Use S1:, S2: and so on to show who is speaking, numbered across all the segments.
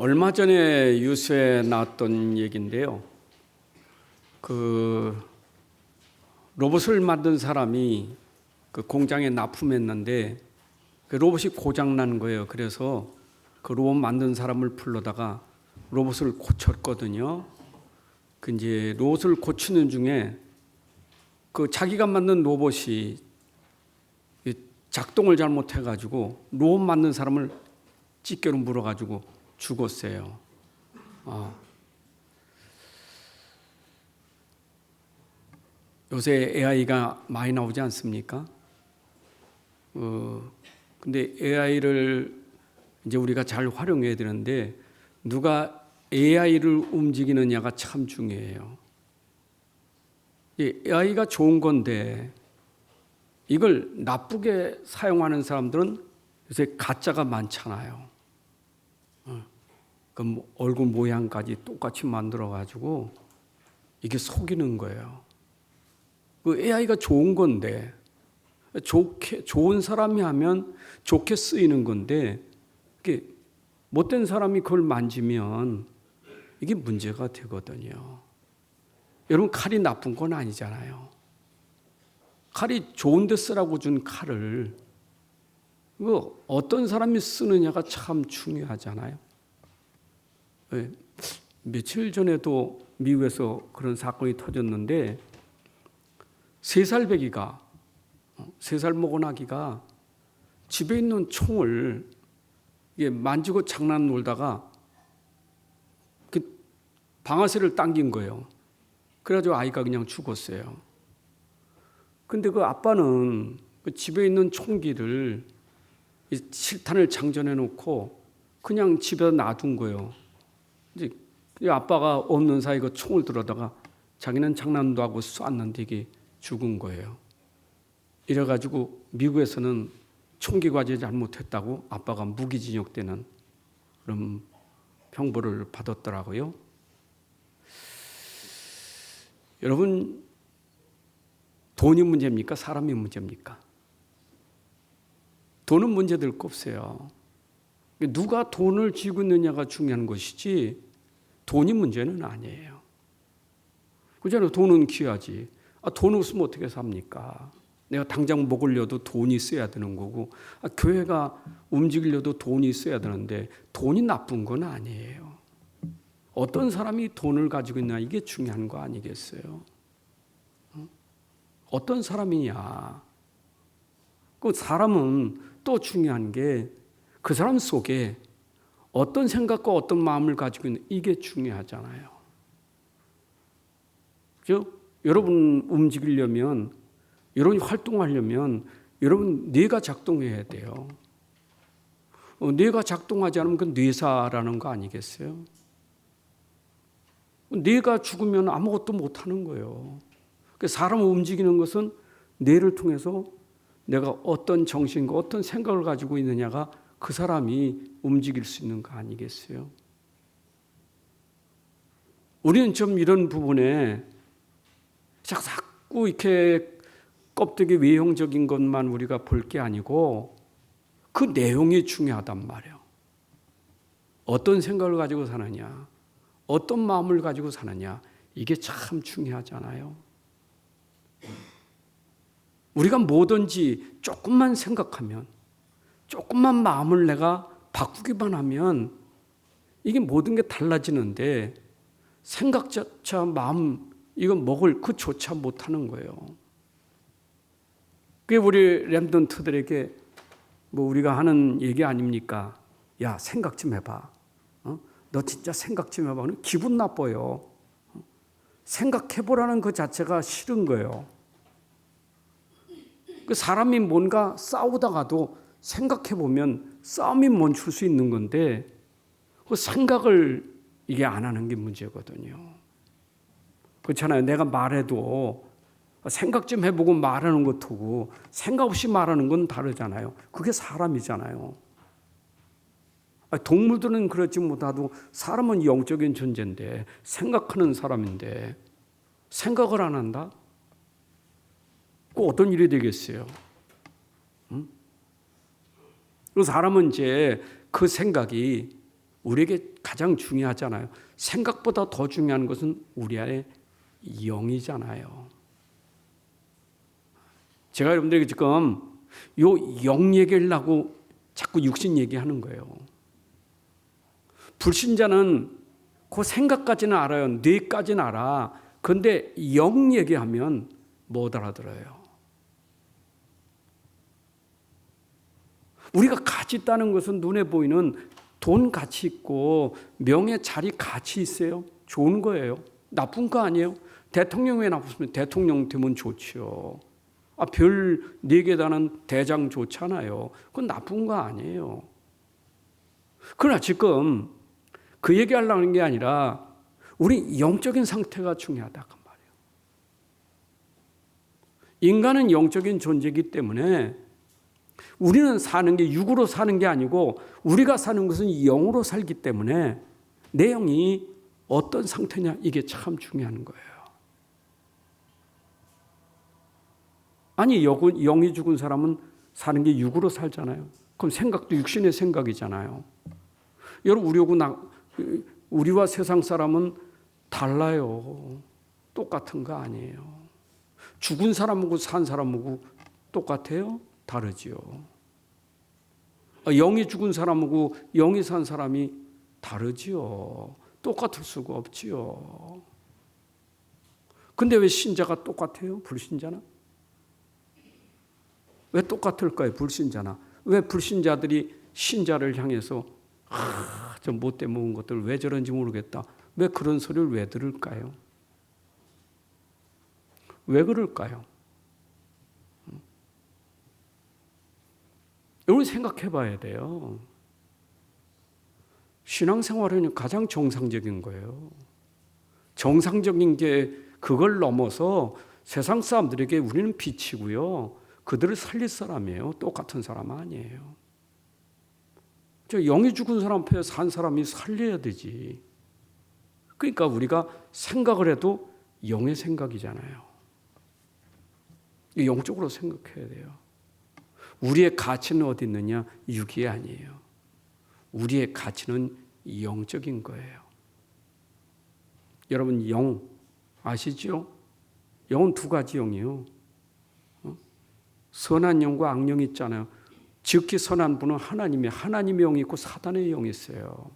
S1: 얼마 전에 뉴스에 나왔던 얘기인데요. 그 로봇을 만든 사람이 그 공장에 납품했는데 그 로봇이 고장 난 거예요. 그래서 그 로봇 만든 사람을 불러다가 로봇을 고쳤거든요. 그 이제 로봇을 고치는 중에 그 자기가 만든 로봇이 작동을 잘못해가지고 로봇 만든 사람을 찌개로 물어가지고 죽었어요. 요새 AI가 많이 나오지 않습니까? 근데 AI를 이제 우리가 잘 활용해야 되는데 누가 AI를 움직이느냐가 참 중요해요. AI가 좋은 건데 이걸 나쁘게 사용하는 사람들은 요새 가짜가 많잖아요. 그 얼굴 모양까지 똑같이 만들어가지고 이게 속이는 거예요. 그 AI가 좋은 건데 좋은 사람이 하면 좋게 쓰이는 건데 이게 못된 사람이 그걸 만지면 이게 문제가 되거든요. 여러분 칼이 나쁜 건 아니잖아요. 칼이 좋은 데 쓰라고 준 칼을 어떤 사람이 쓰느냐가 참 중요하잖아요. 며칠 전에도 미국에서 그런 사건이 터졌는데 3살 배기가 3살 먹은 아기가 집에 있는 총을 만지고 장난 놀다가 방아쇠를 당긴 거예요. 그래가지고 아이가 그냥 죽었어요. 근데 그 아빠는 그 집에 있는 총기를 실탄을 장전해 놓고 그냥 집에 놔둔 거예요. 이제 아빠가 없는 사이 그 총을 들어다가 자기는 장난도 하고 쐈는데 이게 죽은 거예요. 이래가지고 미국에서는 총기 과제 잘못했다고 아빠가 무기징역되는 그런 형벌을 받았더라고요. 여러분, 돈이 문제입니까? 사람이 문제입니까? 돈은 문제될 거 없어요. 누가 돈을 쥐고 있느냐가 중요한 것이지 돈이 문제는 아니에요. 그잖아요. 돈은 귀하지. 돈 없으면 어떻게 삽니까? 내가 당장 먹으려도 돈이 있어야 되는 거고 교회가 움직이려도 돈이 있어야 되는데 돈이 나쁜 건 아니에요. 어떤 사람이 돈을 가지고 있냐 이게 중요한 거 아니겠어요? 어떤 사람이냐. 그 사람은 또 중요한 게 그 사람 속에 어떤 생각과 어떤 마음을 가지고 있는 이게 중요하잖아요. 그죠? 여러분 움직이려면 여러분이 활동하려면 여러분 뇌가 작동해야 돼요. 뇌가 작동하지 않으면 그건 뇌사라는 거 아니겠어요? 뇌가 죽으면 아무것도 못하는 거예요. 사람을 움직이는 것은 뇌를 통해서 내가 어떤 정신과 어떤 생각을 가지고 있느냐가 그 사람이 움직일 수 있는 거 아니겠어요? 우리는 좀 이런 부분에 자꾸 이렇게 껍데기 외형적인 것만 우리가 볼 게 아니고 그 내용이 중요하단 말이에요. 어떤 생각을 가지고 사느냐, 어떤 마음을 가지고 사느냐, 이게 참 중요하잖아요. 우리가 뭐든지 조금만 생각하면, 조금만 마음을 내가 바꾸기만 하면 이게 모든 게 달라지는데 생각조차 마음 이거 먹을 그조차 못하는 거예요. 그게 우리 랩런트들에게 우리가 하는 얘기 아닙니까? 야, 생각 좀 해봐. 너 진짜 생각 좀 해봐. 기분 나빠요. 생각해보라는 그 자체가 싫은 거예요. 그 사람이 뭔가 싸우다가도 생각해보면 싸움이 멈출 수 있는 건데 그 생각을 이게 안 하는 게 문제거든요. 그렇잖아요. 내가 말해도 생각 좀 해보고 말하는 것하고 생각 없이 말하는 건 다르잖아요. 그게 사람이잖아요. 동물들은 그렇지 못하도 사람은 영적인 존재인데 생각하는 사람인데 생각을 안 한다? 그 어떤 일이 되겠어요? 그 사람은 이제 그 생각이 우리에게 가장 중요하잖아요. 생각보다 더 중요한 것은 우리 안에 영이잖아요. 제가 여러분들에게 지금 요 영 얘기를 하고 자꾸 육신 얘기하는 거예요. 불신자는 그 생각까지는 알아요. 뇌까지는 알아. 그런데 영 얘기하면 못 알아들어요. 우리가 가치 있다는 것은 눈에 보이는 돈 가치 있고 명예 자리 가치 있어요. 좋은 거예요. 나쁜 거 아니에요. 대통령 왜 나쁘면 대통령 되면 좋죠. 별 4개 다는 대장 좋잖아요. 그건 나쁜 거 아니에요. 그러나 지금 그 얘기하려는 게 아니라 우리 영적인 상태가 중요하다 그 말이에요. 인간은 영적인 존재이기 때문에 우리는 사는 게 육으로 사는 게 아니고 우리가 사는 것은 영으로 살기 때문에 내 영이 어떤 상태냐 이게 참 중요한 거예요. 아니 영이 죽은 사람은 사는 게 육으로 살잖아요. 그럼 생각도 육신의 생각이잖아요. 여러분 우리와 세상 사람은 달라요. 똑같은 거 아니에요. 죽은 사람하고 산 사람하고 똑같아요? 다르지요. 영이 죽은 사람하고 영이 산 사람이 다르지요. 똑같을 수가 없지요. 근데 왜 신자가 똑같아요? 불신자나? 왜 똑같을까요? 불신자나? 왜 불신자들이 신자를 향해서 저 못돼 먹은 것들 왜 저런지 모르겠다. 왜 그런 소리를 왜 들을까요? 왜 그럴까요? 여러분 생각해 봐야 돼요. 신앙생활은 가장 정상적인 거예요. 정상적인 게 그걸 넘어서 세상 사람들에게 우리는 빛이고요. 그들을 살릴 사람이에요. 똑같은 사람 아니에요. 저 영이 죽은 사람 앞에 산 사람이 살려야 되지. 그러니까 우리가 생각을 해도 영의 생각이잖아요. 영적으로 생각해야 돼요. 우리의 가치는 어디 있느냐? 육이 아니에요. 우리의 가치는 영적인 거예요. 여러분 영 아시죠? 영은 2가지 영이에요. 선한 영과 악령이 있잖아요. 지극히 선한 분은 하나님의 영이 있고 사단의 영이 있어요.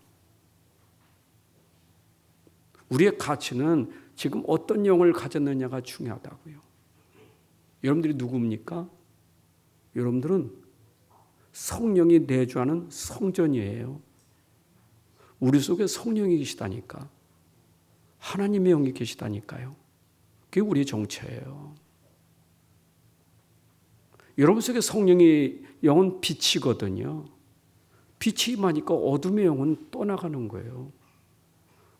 S1: 우리의 가치는 지금 어떤 영을 가졌느냐가 중요하다고요. 여러분들이 누굽니까? 여러분들은 성령이 내주하는 성전이에요. 우리 속에 성령이 계시다니까. 하나님의 영이 계시다니까요. 그게 우리의 정체예요. 여러분 속에 성령이 영은 빛이거든요. 빛이 임하니까 어둠의 영은 떠나가는 거예요.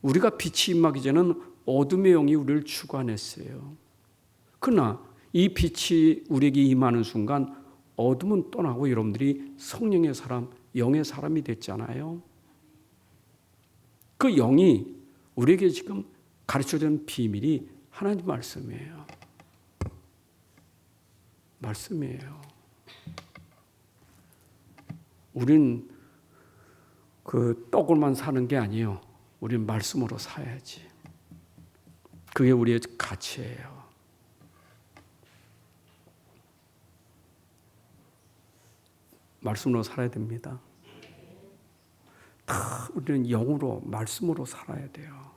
S1: 우리가 빛이 임하기 전에는 어둠의 영이 우리를 주관했어요. 그러나 이 빛이 우리에게 임하는 순간 어둠은 떠나고 여러분들이 성령의 사람, 영의 사람이 됐잖아요. 그 영이 우리에게 지금 가르쳐주는 비밀이 하나님 말씀이에요. 말씀이에요. 우린 그 떡으로만 사는 게 아니에요. 우린 말씀으로 살아야지. 그게 우리의 가치예요. 말씀으로 살아야 됩니다. 다 우리는 영으로 말씀으로 살아야 돼요.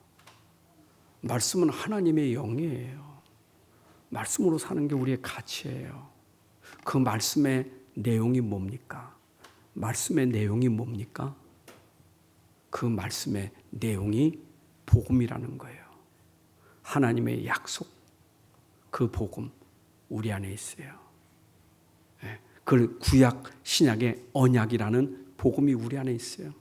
S1: 말씀은 하나님의 영이에요. 말씀으로 사는 게 우리의 가치예요. 그 말씀의 내용이 뭡니까? 말씀의 내용이 뭡니까? 그 말씀의 내용이 복음이라는 거예요. 하나님의 약속, 그 복음 우리 안에 있어요. 그 구약 신약의 언약이라는 복음이 우리 안에 있어요.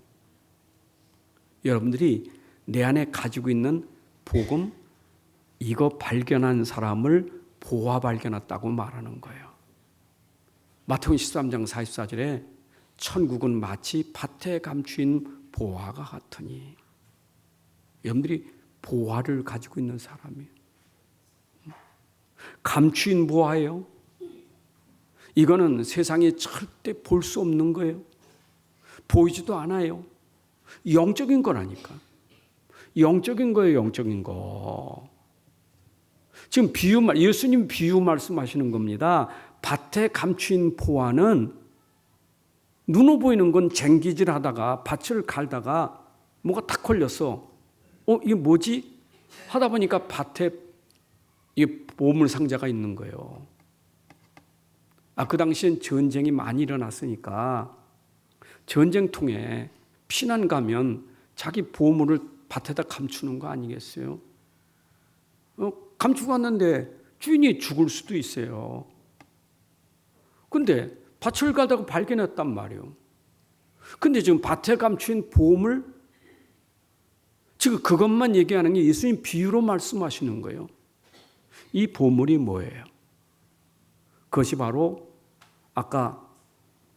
S1: 여러분들이 내 안에 가지고 있는 복음, 이거 발견한 사람을 보아 발견했다고 말하는 거예요. 마태복음 13장 44절에 천국은 마치 밭에 감추인 보화가 같으니, 여러분들이 보화를 가지고 있는 사람이에요. 감추인 보화예요. 이거는 세상에 절대 볼 수 없는 거예요. 보이지도 않아요. 영적인 거라니까. 영적인 거예요, 영적인 거. 지금 예수님 비유 말씀하시는 겁니다. 밭에 감추인 포화는 눈으로 보이는 건 쟁기질 하다가 밭을 갈다가 뭐가 탁 걸렸어. 이게 뭐지? 하다 보니까 밭에 이 보물 상자가 있는 거예요. 그 당시엔 전쟁이 많이 일어났으니까 전쟁통에 피난 가면 자기 보물을 밭에다 감추는 거 아니겠어요? 감추고 왔는데 주인이 죽을 수도 있어요. 근데 밭을 가다가 발견했단 말이에요. 근데 지금 밭에 감춘 보물, 지금 그것만 얘기하는 게 예수님 비유로 말씀하시는 거예요. 이 보물이 뭐예요? 그것이 바로 아까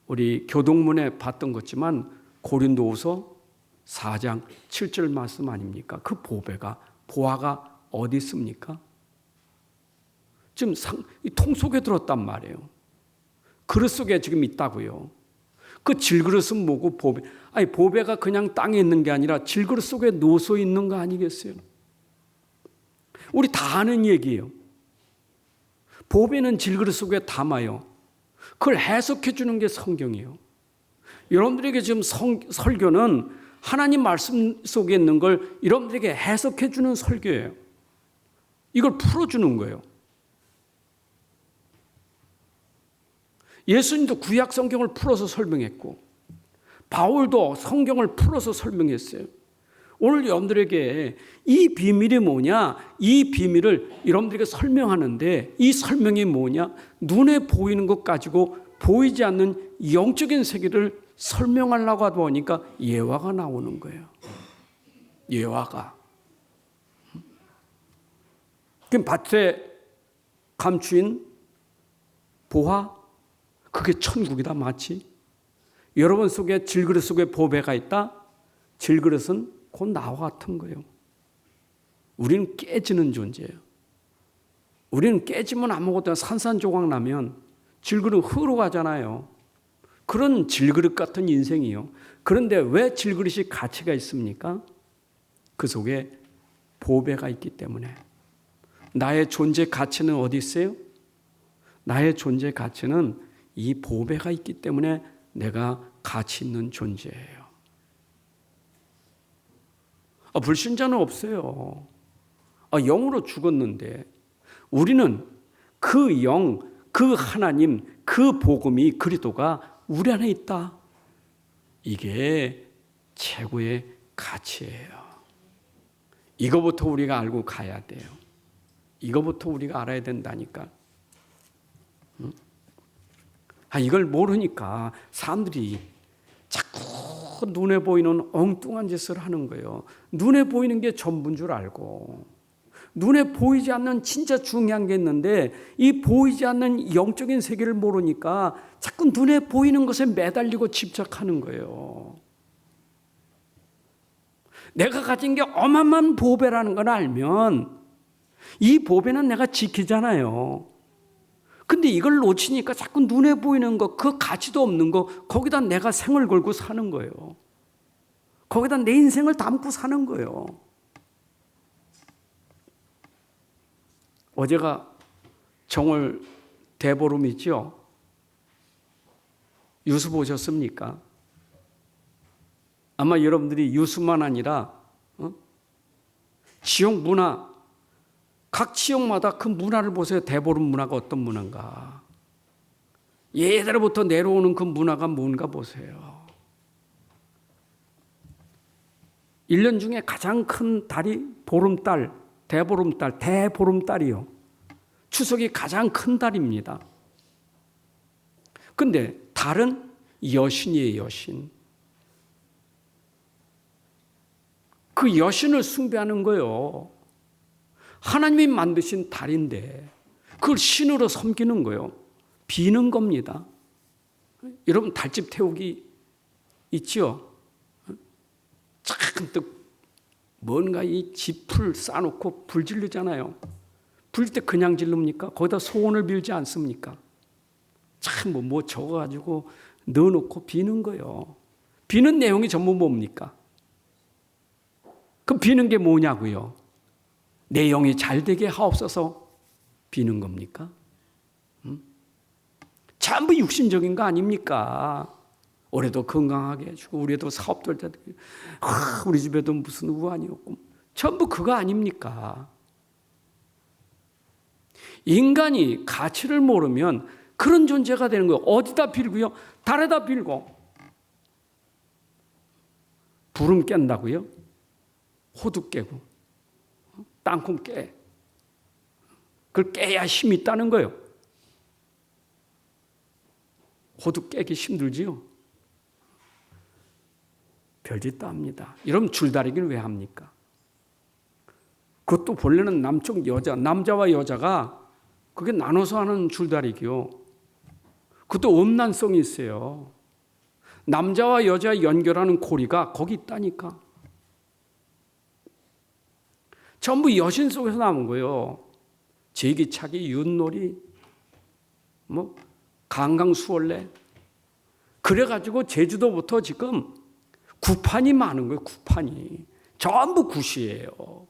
S1: 우리 교동문에 봤던 것지만 고린도후서 4장 7절 말씀 아닙니까? 그 보화가 어디 있습니까? 지금 이 통 속에 들었단 말이에요. 그릇 속에 지금 있다고요. 그 질그릇은 뭐고 보배? 보배가 그냥 땅에 있는 게 아니라 질그릇 속에 놓여 있는 거 아니겠어요? 우리 다 아는 얘기예요. 보배는 질그릇 속에 담아요. 그걸 해석해 주는 게 성경이에요. 여러분들에게 지금 설교는 하나님 말씀 속에 있는 걸 여러분들에게 해석해 주는 설교예요. 이걸 풀어주는 거예요. 예수님도 구약 성경을 풀어서 설명했고 바울도 성경을 풀어서 설명했어요. 오늘 여러분들에게 이 비밀이 뭐냐? 이 비밀을 여러분들에게 설명하는데 이 설명이 뭐냐? 눈에 보이는 것 가지고 보이지 않는 영적인 세계를 설명하려고 하다 보니까 예화가 나오는 거예요. 예화가. 그럼 밭에 감추인 보화, 그게 천국이다 마치. 여러분 속에 질그릇 속에 보배가 있다. 질그릇은 곧 나와 같은 거예요. 우리는 깨지는 존재예요. 우리는 깨지면 아무것도 산산조각 나면 질그릇 흙으로 가잖아요. 그런 질그릇 같은 인생이요. 그런데 왜 질그릇이 가치가 있습니까? 그 속에 보배가 있기 때문에. 나의 존재 가치는 어디 있어요? 나의 존재 가치는 이 보배가 있기 때문에 내가 가치 있는 존재예요. 불신자는 없어요. 영으로 죽었는데 우리는 그 영, 그 하나님, 그 복음이 그리스도가 우리 안에 있다. 이게 최고의 가치예요. 이거부터 우리가 알고 가야 돼요. 이거부터 우리가 알아야 된다니까. 이걸 모르니까 사람들이 자꾸 눈에 보이는 엉뚱한 짓을 하는 거예요. 눈에 보이는 게 전부인 줄 알고 눈에 보이지 않는 진짜 중요한 게 있는데 이 보이지 않는 영적인 세계를 모르니까 자꾸 눈에 보이는 것에 매달리고 집착하는 거예요. 내가 가진 게 어마어마한 보배라는 걸 알면 이 보배는 내가 지키잖아요. 근데 이걸 놓치니까 자꾸 눈에 보이는 거, 그 가치도 없는 거, 거기다 내가 생을 걸고 사는 거예요. 거기다 내 인생을 담고 사는 거예요. 어제가 정월 대보름이죠. 유수 보셨습니까? 아마 여러분들이 유수만 아니라 지역 문화, 각 지역마다 그 문화를 보세요. 대보름 문화가 어떤 문화인가. 예대로부터 내려오는 그 문화가 뭔가 보세요. 1년 중에 가장 큰 달이 보름달, 대보름달, 대보름달이요. 추석이 가장 큰 달입니다. 근데 달은 여신이에요, 여신. 그 여신을 숭배하는 거예요. 하나님이 만드신 달인데 그걸 신으로 섬기는 거예요. 비는 겁니다. 여러분 달집 태우기 있죠? 잔뜩 뭔가 이 지풀 쌓아놓고 불 지르잖아요. 불 때 그냥 지릅니까? 거기다 소원을 빌지 않습니까? 참 뭐 적어가지고 넣어놓고 비는 거예요. 비는 내용이 전부 뭡니까? 그 비는 게 뭐냐고요? 내 영이 잘 되게 하옵소서 비는 겁니까? 전부 육신적인 거 아닙니까? 올해도 건강하게 해주고 우리도 사업들 때 우리 집에도 무슨 우환이 없고 전부 그거 아닙니까? 인간이 가치를 모르면 그런 존재가 되는 거예요. 어디다 빌고요? 달에다 빌고. 구름 깬다고요? 호두 깨고 땅콩 깨. 그걸 깨야 힘이 있다는 거예요. 호두 깨기 힘들지요? 별짓 다 합니다. 여러분 줄다리기를 왜 합니까? 그것도 본래는 남쪽 여자, 남자와 여자가 그게 나눠서 하는 줄다리기요. 그것도 음란성이 있어요. 남자와 여자 연결하는 고리가 거기 있다니까. 전부 여신 속에서 나온 거예요. 제기차기, 윷놀이, 강강수월래. 그래가지고 제주도부터 지금 구판이 많은 거예요. 구판이. 전부 굿이에요.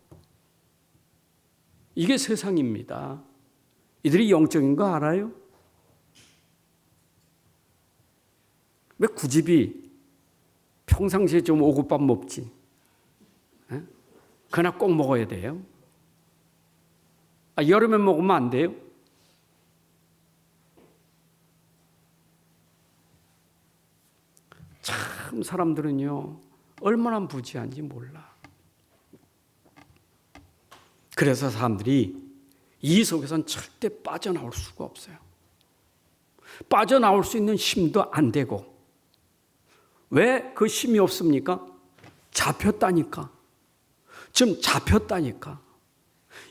S1: 이게 세상입니다. 이들이 영적인 거 알아요? 왜 구집이 평상시에 좀 오곡밥 먹지? 그날 꼭 먹어야 돼요? 여름에 먹으면 안 돼요? 참 사람들은요 얼마나 부지한지 몰라. 그래서 사람들이 이 속에서는 절대 빠져나올 수가 없어요. 빠져나올 수 있는 힘도 안 되고. 왜 그 힘이 없습니까? 잡혔다니까. 지금 잡혔다니까.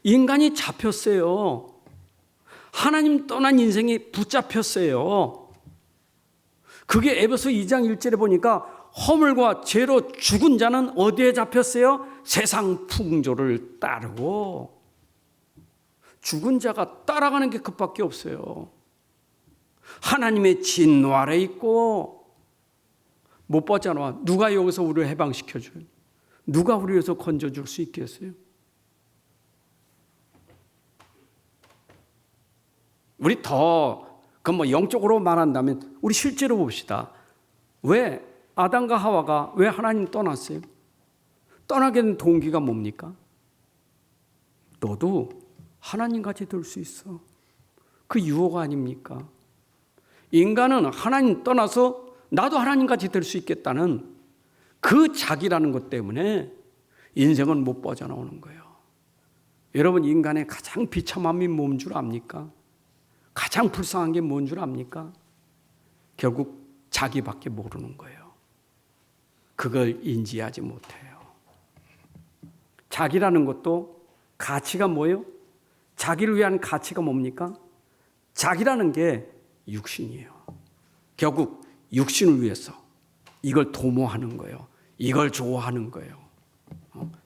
S1: 인간이 잡혔어요. 하나님 떠난 인생이 붙잡혔어요. 그게 에베소 2장 1절에 보니까 허물과 죄로 죽은 자는 어디에 잡혔어요? 세상 풍조를 따르고. 죽은 자가 따라가는 게 그밖에 없어요. 하나님의 진노 아래 있고 못 빠져나와. 누가 여기서 우리를 해방시켜줘요? 누가 우리를 위해서 건져줄 수 있겠어요? 우리 영적으로 말한다면 우리 실제로 봅시다. 왜 아담과 하와가 왜 하나님 떠났어요? 떠나게 된 동기가 뭡니까? 너도 하나님같이 될 수 있어. 그 유혹 아닙니까? 인간은 하나님 떠나서 나도 하나님같이 될 수 있겠다는 그 자기라는 것 때문에 인생은 못 빠져나오는 거예요. 여러분 인간의 가장 비참함이 뭔 줄 압니까? 가장 불쌍한 게 뭔 줄 압니까? 결국 자기밖에 모르는 거예요. 그걸 인지하지 못해요. 자기라는 것도 가치가 뭐예요? 자기를 위한 가치가 뭡니까? 자기라는 게 육신이에요. 결국 육신을 위해서 이걸 도모하는 거예요. 이걸 좋아하는 거예요.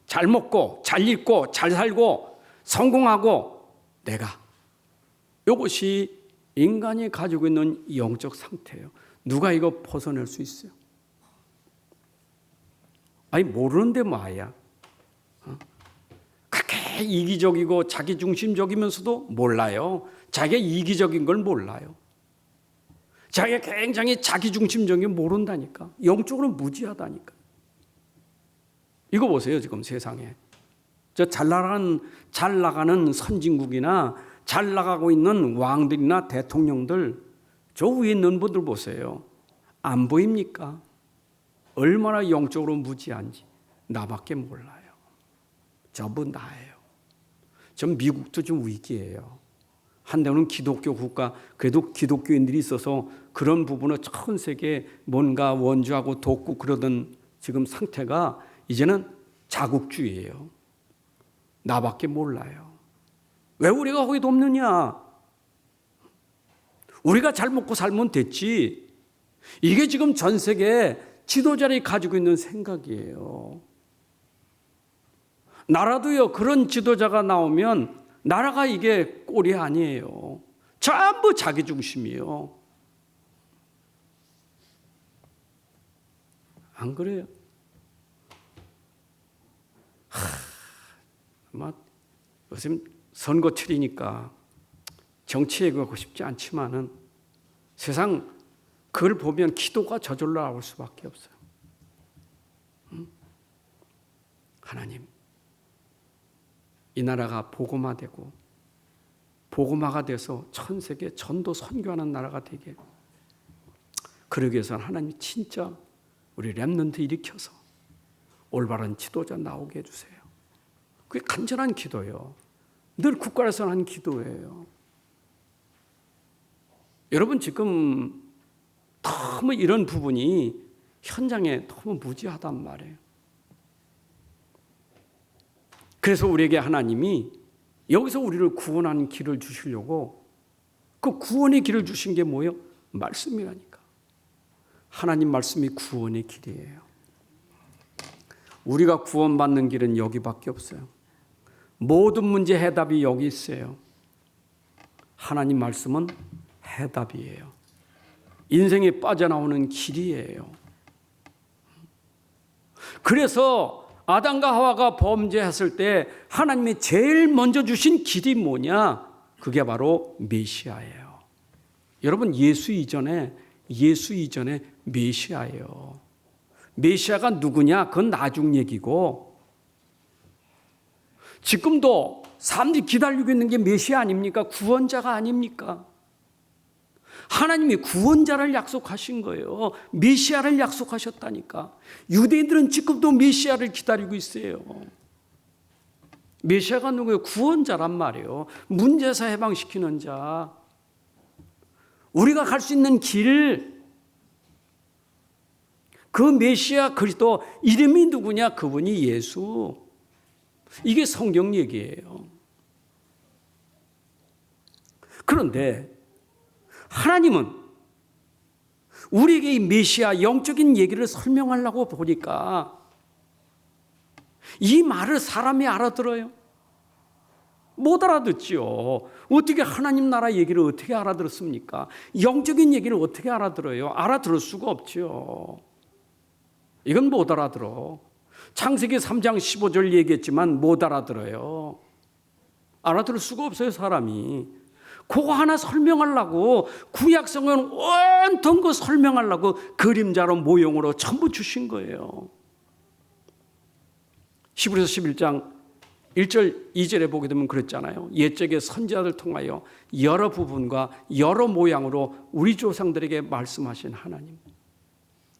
S1: 잘 먹고 잘 입고 잘 살고 성공하고 내가. 이것이 인간이 가지고 있는 영적 상태예요. 누가 이거 벗어낼 수 있어요? 모르는데 뭐야. 그렇게 이기적이고 자기중심적이면서도 몰라요. 자기가 이기적인 걸 몰라요. 자기가 굉장히 자기중심적인 걸 모른다니까. 영적으로 무지하다니까. 이거 보세요. 지금 세상에. 잘 나가는 선진국이나 잘 나가고 있는 왕들이나 대통령들, 저 위에 있는 분들 보세요. 안 보입니까? 얼마나 영적으로 무지한지 나밖에 몰라요. 전부 나예요. 전 미국도 좀 위기예요. 한때는 기독교 국가, 그래도 기독교인들이 있어서 그런 부분을 전 세계에 뭔가 원주하고 돕고 그러던 지금 상태가 이제는 자국주의예요. 나밖에 몰라요. 왜 우리가 거기 돕느냐? 우리가 잘 먹고 살면 됐지. 이게 지금 전 세계 지도자들이 가지고 있는 생각이에요. 나라도요, 그런 지도자가 나오면 나라가 이게 꼴이 아니에요. 전부 자기 중심이에요. 안 그래요? 아마 요즘 선거철이니까 정치 얘기하고 싶지 않지만은 세상 그걸 보면 기도가 저절로 나올 수밖에 없어요. 하나님, 이 나라가 복음화되고 복음화가 돼서 전 세계 전도 선교하는 나라가 되게, 그러기 위해서는 하나님 진짜 우리 렘넌트 일으켜서 올바른 지도자 나오게 해주세요. 그게 간절한 기도예요. 늘 국가에서 하는 기도예요. 여러분 지금 너무 이런 부분이 현장에 너무 무지하단 말이에요. 그래서 우리에게 하나님이 여기서 우리를 구원하는 길을 주시려고, 그 구원의 길을 주신 게 뭐예요? 말씀이라니까. 하나님 말씀이 구원의 길이에요. 우리가 구원받는 길은 여기밖에 없어요. 모든 문제 해답이 여기 있어요. 하나님 말씀은 해답이에요. 인생에 빠져나오는 길이에요. 그래서 아담과 하와가 범죄했을 때 하나님이 제일 먼저 주신 길이 뭐냐? 그게 바로 메시아예요. 여러분 예수 이전에 메시아예요. 메시아가 누구냐? 그건 나중 얘기고, 지금도 사람들이 기다리고 있는 게 메시아 아닙니까? 구원자가 아닙니까? 하나님이 구원자를 약속하신 거예요. 메시아를 약속하셨다니까. 유대인들은 지금도 메시아를 기다리고 있어요. 메시아가 누구예요? 구원자란 말이에요. 문제에서 해방시키는 자. 우리가 갈 수 있는 길, 그 메시아 그리스도 이름이 누구냐? 그분이 예수. 이게 성경 얘기예요. 그런데 하나님은 우리에게 이 메시아 영적인 얘기를 설명하려고 보니까 이 말을 사람이 알아들어요? 못 알아듣지요. 어떻게 하나님 나라 얘기를 어떻게 알아들었습니까? 영적인 얘기를 어떻게 알아들어요? 알아들을 수가 없죠. 이건 못 알아들어. 창세기 3장 15절 얘기했지만 못 알아들어요. 알아들을 수가 없어요, 사람이. 그거 하나 설명하려고, 구약성경은 온통 그 설명하려고 그림자로 모형으로 전부 주신 거예요. 히브리서 11장 1절 2절에 보게 되면 그랬잖아요. 옛적의 선지자들 통하여 여러 부분과 여러 모양으로 우리 조상들에게 말씀하신 하나님.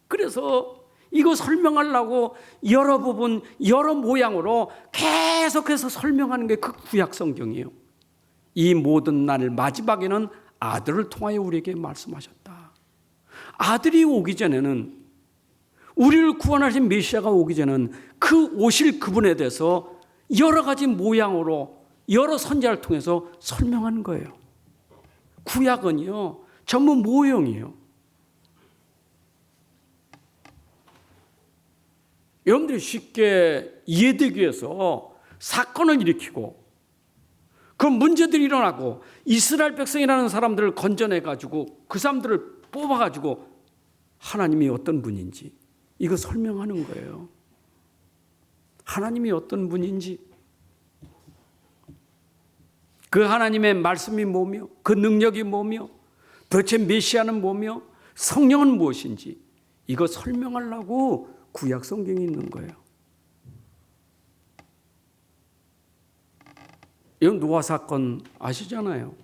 S1: 그래서 이거 설명하려고 여러 부분 여러 모양으로 계속해서 설명하는 게 그 구약성경이에요. 이 모든 날 마지막에는 아들을 통하여 우리에게 말씀하셨다. 아들이 오기 전에는, 우리를 구원하신 메시아가 오기 전에는 그 오실 그분에 대해서 여러 가지 모양으로 여러 선지자를 통해서 설명하는 거예요. 구약은요 전부 모형이에요. 여러분들이 쉽게 이해되기 위해서 사건을 일으키고 그 문제들이 일어나고 이스라엘 백성이라는 사람들을 건져내가지고 그 사람들을 뽑아가지고 하나님이 어떤 분인지 이거 설명하는 거예요. 하나님이 어떤 분인지, 그 하나님의 말씀이 뭐며 그 능력이 뭐며 도대체 메시아는 뭐며 성령은 무엇인지 이거 설명하려고 구약 성경이 있는 거예요. 이건 노아 사건 아시잖아요.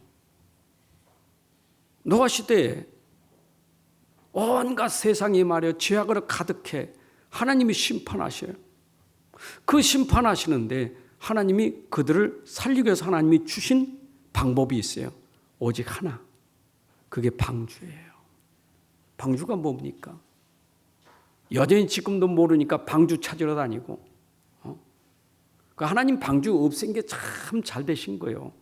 S1: 노아 시대에 온갖 세상이 말이야 죄악으로 가득해 하나님이 심판하셔요. 그 심판하시는데 하나님이 그들을 살리기 위해서 하나님이 주신 방법이 있어요. 오직 하나, 그게 방주예요. 방주가 뭡니까? 여전히 지금도 모르니까 방주 찾으러 다니고, 그 하나님 방주 없앤 게 참 잘 되신 거예요.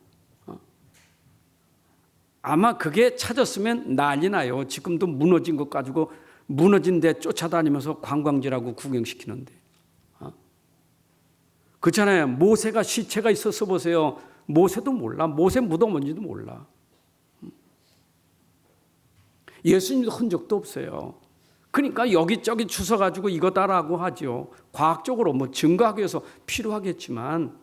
S1: 아마 그게 찾았으면 난리 나요. 지금도 무너진 것 가지고 무너진 데 쫓아다니면서 관광지라고 구경시키는데. 그렇잖아요. 모세가 시체가 있어서 보세요. 모세도 몰라. 모세 무덤 뭔지도 몰라. 예수님도 흔적도 없어요. 그러니까 여기저기 주워가지고 이거다라고 하죠. 과학적으로 뭐 증거하기 위해서 필요하겠지만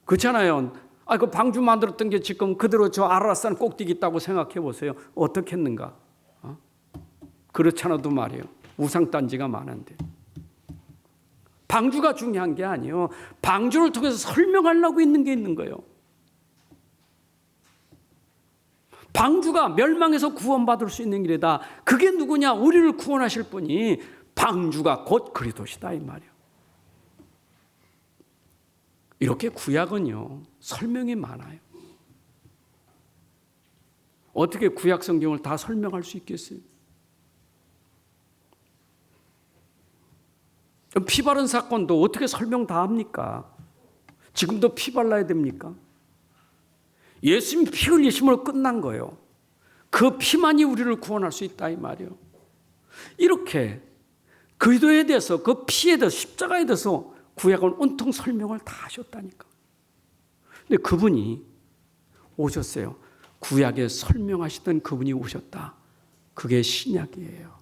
S1: 그렇잖아요. 그 방주 만들었던 게 지금 그대로 저 아라산 꼭대기 있다고 생각해 보세요. 어떻겠는가? 그렇지 않아도 말이에요. 우상단지가 많은데. 방주가 중요한 게 아니에요. 방주를 통해서 설명하려고 있는 게 있는 거예요. 방주가 멸망해서 구원받을 수 있는 길이다. 그게 누구냐? 우리를 구원하실 분이 방주가 곧 그리스도시다 이 말이에요. 이렇게 구약은요 설명이 많아요. 어떻게 구약 성경을 다 설명할 수 있겠어요? 피 바른 사건도 어떻게 설명 다 합니까? 지금도 피 발라야 됩니까? 예수님 피 흘리심으로 끝난 거예요. 그 피만이 우리를 구원할 수 있다 이 말이에요. 이렇게 그리스도에 대해서 그 피에 대해서 십자가에 대해서 구약은 온통 설명을 다 하셨다니까. 근데 그분이 오셨어요. 구약에 설명하시던 그분이 오셨다. 그게 신약이에요.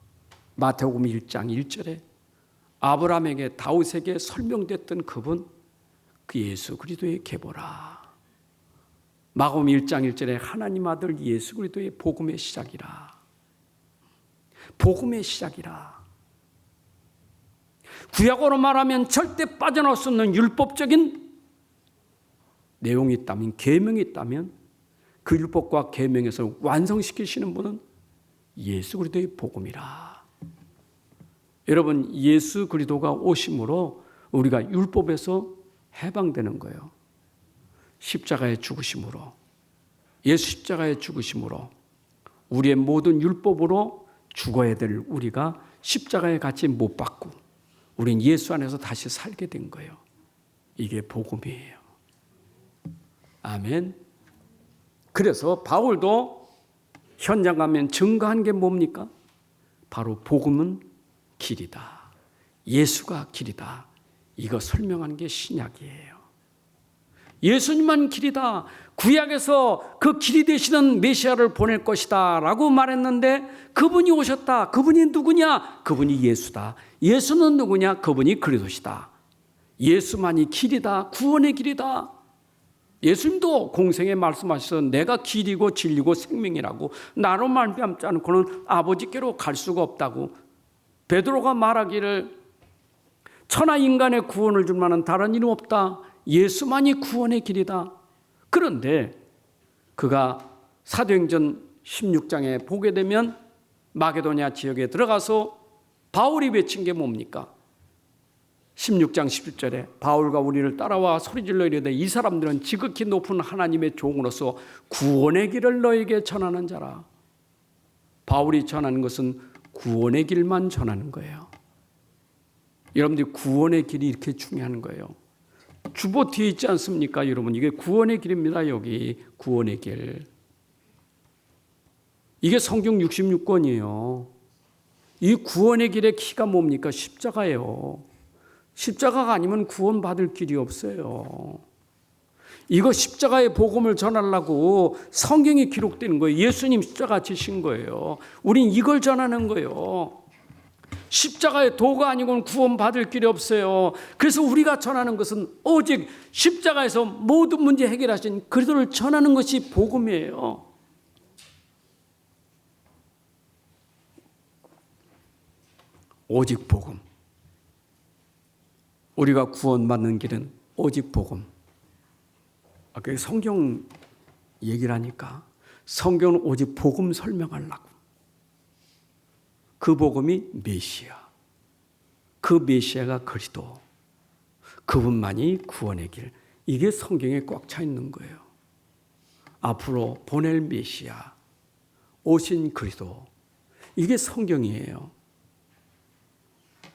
S1: 마태복음 1장 1절에 아브라함에게 다윗에게 설명됐던 그분 그 예수 그리스도의 계보라. 마가복음 1장 1절에 하나님 아들 예수 그리스도의 복음의 시작이라. 복음의 시작이라. 구약으로 말하면 절대 빠져나올 수 없는 율법적인 내용이 있다면, 계명이 있다면 그 율법과 계명에서 완성시키시는 분은 예수 그리스도의 복음이라. 여러분, 예수 그리스도가 오심으로 우리가 율법에서 해방되는 거예요. 십자가의 죽으심으로, 예수 십자가의 죽으심으로 우리의 모든 율법으로 죽어야 될 우리가 십자가에 같이 못 박고 우린 예수 안에서 다시 살게 된 거예요. 이게 복음이에요. 아멘. 그래서 바울도 현장 가면 증거한 게 뭡니까? 바로 복음은 길이다. 예수가 길이다. 이거 설명한 게 신약이에요. 예수님만 길이다. 구약에서 그 길이 되시는 메시아를 보낼 것이다 라고 말했는데 그분이 오셨다. 그분이 누구냐? 그분이 예수다. 예수는 누구냐? 그분이 그리스도시다. 예수만이 길이다. 구원의 길이다. 예수님도 공생에 말씀하셔서 내가 길이고 진리고 생명이라고 나로 말미암지 않고는 아버지께로 갈 수가 없다고. 베드로가 말하기를 천하 인간의 구원을 줄 만한 다른 이름 없다. 예수만이 구원의 길이다. 그런데 그가 사도행전 16장에 보게 되면 마게도냐 지역에 들어가서 바울이 외친 게 뭡니까? 16장 11절에 바울과 우리를 따라와 소리질러 이르되 이 사람들은 지극히 높은 하나님의 종으로서 구원의 길을 너에게 전하는 자라. 바울이 전하는 것은 구원의 길만 전하는 거예요. 여러분들이 구원의 길이 이렇게 중요한 거예요. 주보 뒤에 있지 않습니까? 여러분, 이게 구원의 길입니다. 여기 구원의 길. 이게 성경 66권이에요. 이 구원의 길의 키가 뭡니까? 십자가예요. 십자가가 아니면 구원받을 길이 없어요. 이거 십자가의 복음을 전하려고 성경이 기록되는 거예요. 예수님 십자가 지신 거예요. 우린 이걸 전하는 거예요. 십자가의 도가 아니고는 구원받을 길이 없어요. 그래서 우리가 전하는 것은 오직 십자가에서 모든 문제 해결하신 그리스도를 전하는 것이 복음이에요. 오직 복음. 우리가 구원받는 길은 오직 복음. 그게 성경 얘기를 하니까 성경은 오직 복음 설명하려고. 그 복음이 메시아. 그 메시아가 그리스도. 그분만이 구원의 길. 이게 성경에 꽉 차 있는 거예요. 앞으로 보낼 메시아. 오신 그리스도. 이게 성경이에요.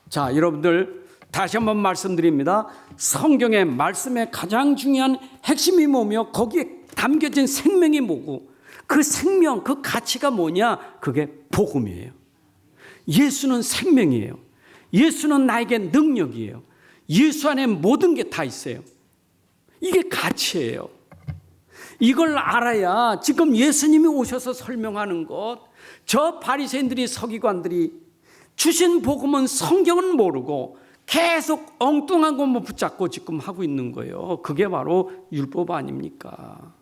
S1: 자, 여러분들 다시 한번 말씀드립니다. 성경의 말씀의 가장 중요한 핵심이 뭐며 거기에 담겨진 생명이 뭐고 그 생명, 그 가치가 뭐냐? 그게 복음이에요. 예수는 생명이에요. 예수는 나에게 능력이에요. 예수 안에 모든 게 다 있어요. 이게 가치예요. 이걸 알아야 지금 예수님이 오셔서 설명하는 것, 저 바리새인들이 서기관들이 주신 복음은 성경은 모르고 계속 엉뚱한 것만 붙잡고 지금 하고 있는 거예요. 그게 바로 율법 아닙니까?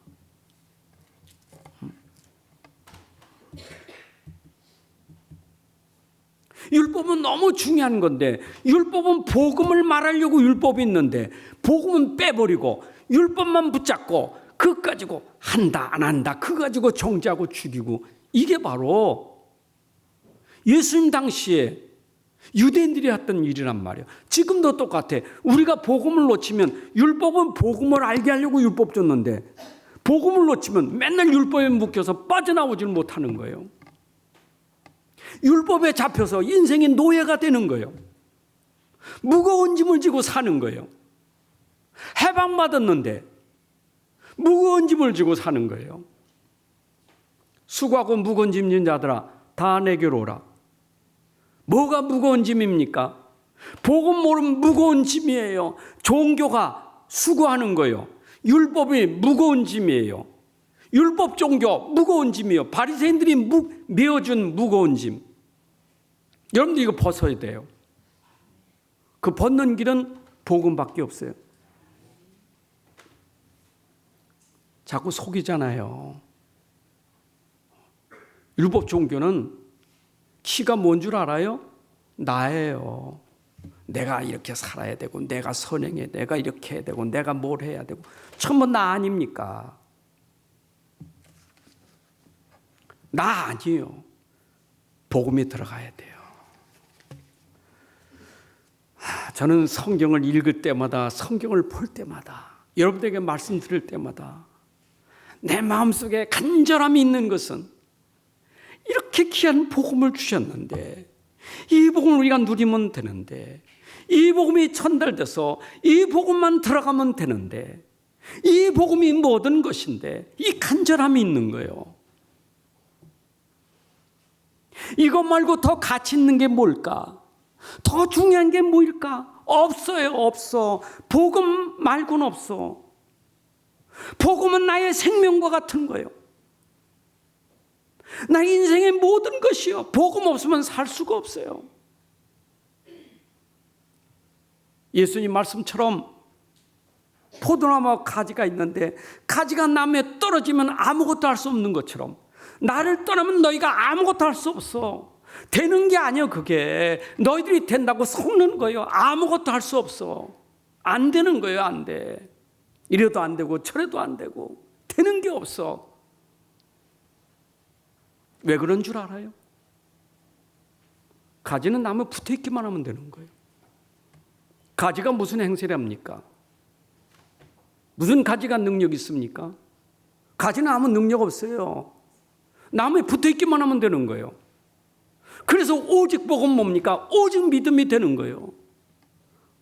S1: 율법은 너무 중요한 건데, 율법은 복음을 말하려고 율법이 있는데 복음은 빼버리고 율법만 붙잡고 그거 가지고 한다 안 한다 그거 가지고 정죄하고 죽이고, 이게 바로 예수님 당시에 유대인들이 했던 일이란 말이에요. 지금도 똑같아. 우리가 복음을 놓치면, 율법은 복음을 알게 하려고 율법 줬는데 복음을 놓치면 맨날 율법에 묶여서 빠져나오질 못하는 거예요. 율법에 잡혀서 인생의 노예가 되는 거예요. 무거운 짐을 지고 사는 거예요. 해방받았는데 무거운 짐을 지고 사는 거예요. 수고하고 무거운 짐 진 자들아 다 내게로 오라. 뭐가 무거운 짐입니까? 복음 모르면 무거운 짐이에요. 종교가 수고하는 거예요. 율법이 무거운 짐이에요. 율법 종교 무거운 짐이에요. 바리새인들이 메어준 무거운 짐. 여러분들 이거 벗어야 돼요. 그 벗는 길은 복음밖에 없어요. 자꾸 속이잖아요. 율법 종교는 키가 뭔 줄 알아요? 나예요. 내가 이렇게 살아야 되고, 내가 선행해, 내가 이렇게 해야 되고, 내가 뭘 해야 되고, 전부 나 아닙니까? 나 아니에요. 복음이 들어가야 돼요. 저는 성경을 읽을 때마다, 성경을 볼 때마다, 여러분들에게 말씀 드릴 때마다 내 마음속에 간절함이 있는 것은, 이렇게 귀한 복음을 주셨는데 이 복음을 우리가 누리면 되는데, 이 복음이 전달돼서 이 복음만 들어가면 되는데, 이 복음이 모든 것인데 이 간절함이 있는 거예요. 이것 말고 더 가치 있는 게 뭘까? 더 중요한 게 뭘까? 없어요. 없어. 복음 말고는 없어. 복음은 나의 생명과 같은 거예요. 나의 인생의 모든 것이요. 복음 없으면 살 수가 없어요. 예수님 말씀처럼 포도나무와 가지가 있는데 가지가 나무에 떨어지면 아무것도 할 수 없는 것처럼, 나를 떠나면 너희가 아무것도 할 수 없어. 되는 게 아니야. 그게 너희들이 된다고 속는 거예요. 아무것도 할 수 없어. 안 되는 거예요. 안 돼. 이래도 안 되고 저래도 안 되고 되는 게 없어. 왜 그런 줄 알아요? 가지는 나무에 붙어있기만 하면 되는 거예요. 가지가 무슨 행세를 합니까? 무슨 가지가 능력이 있습니까? 가지는 아무 능력 없어요. 나무에 붙어있기만 하면 되는 거예요. 그래서 오직 복음 뭡니까? 오직 믿음이 되는 거예요.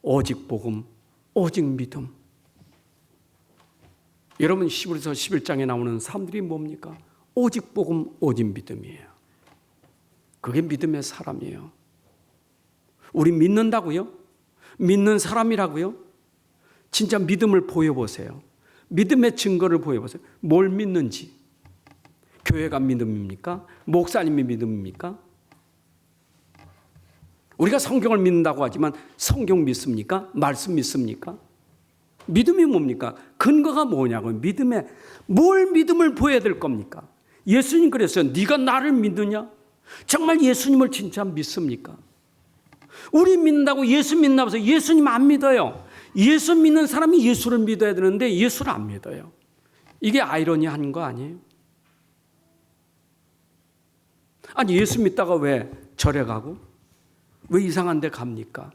S1: 오직 복음, 오직 믿음. 여러분, 히브리서 11장에 나오는 사람들이 뭡니까? 오직 복음, 오직 믿음이에요. 그게 믿음의 사람이에요. 우리 믿는다고요? 믿는 사람이라고요? 진짜 믿음을 보여보세요. 믿음의 증거를 보여보세요. 뭘 믿는지. 교회가 믿음입니까? 목사님이 믿음입니까? 우리가 성경을 믿는다고 하지만 성경 믿습니까? 말씀 믿습니까? 믿음이 뭡니까? 근거가 뭐냐고요. 믿음에 뭘 믿음을 보여야 될 겁니까? 예수님 그랬어요. 네가 나를 믿느냐? 정말 예수님을 진짜 믿습니까? 우리 믿는다고 예수 믿나고 해서 예수님 안 믿어요. 예수 믿는 사람이 예수를 믿어야 되는데 예수를 안 믿어요. 이게 아이러니한 거 아니에요? 아니, 예수 믿다가 왜 절에 가고 왜 이상한 데 갑니까?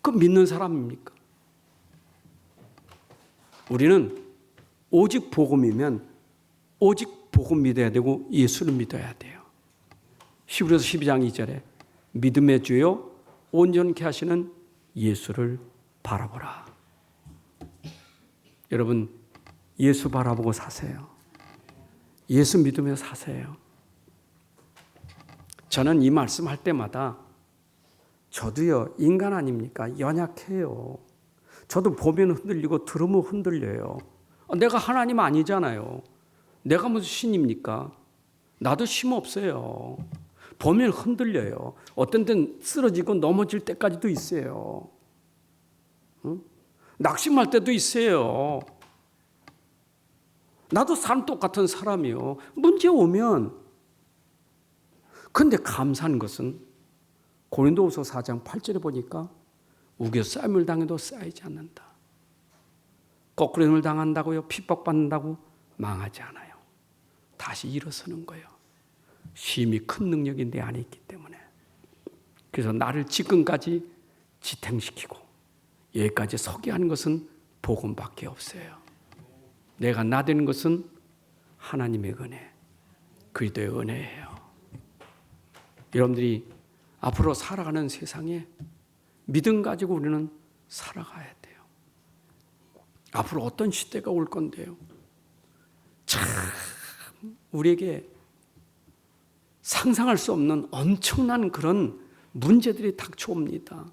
S1: 그 믿는 사람입니까? 우리는 오직 복음이면 오직 복음 믿어야 되고 예수를 믿어야 돼요. 히브리서 12장 2절에 믿음의 주요 온전케 하시는 예수를 바라보라. 여러분, 예수 바라보고 사세요. 예수 믿으며 사세요. 저는 이 말씀할 때마다 저도요, 인간 아닙니까? 연약해요. 저도 보면 흔들리고 들으면 흔들려요. 내가 하나님 아니잖아요. 내가 무슨 신입니까? 나도 힘 없어요. 보면 흔들려요. 어떤 때는 쓰러지고 넘어질 때까지도 있어요. 낙심할 때도 있어요. 나도 사람 똑같은 사람이요. 문제 오면. 근데 감사한 것은 고린도후서 4장 8절에 보니까 우겨 싸움을 당해도 쌓이지 않는다. 거꾸로 힘을 당한다고요. 핍박받는다고 망하지 않아요. 다시 일어서는 거예요. 심히 큰 능력이 내 안에 있기 때문에. 그래서 나를 지금까지 지탱시키고 여기까지 서게 하는 것은 복음밖에 없어요. 내가 나대는 것은 하나님의 은혜, 그리스도의 은혜예요. 여러분들이 앞으로 살아가는 세상에 믿음 가지고 우리는 살아가야 돼요. 앞으로 어떤 시대가 올 건데요. 참 우리에게 상상할 수 없는 엄청난 그런 문제들이 닥쳐옵니다.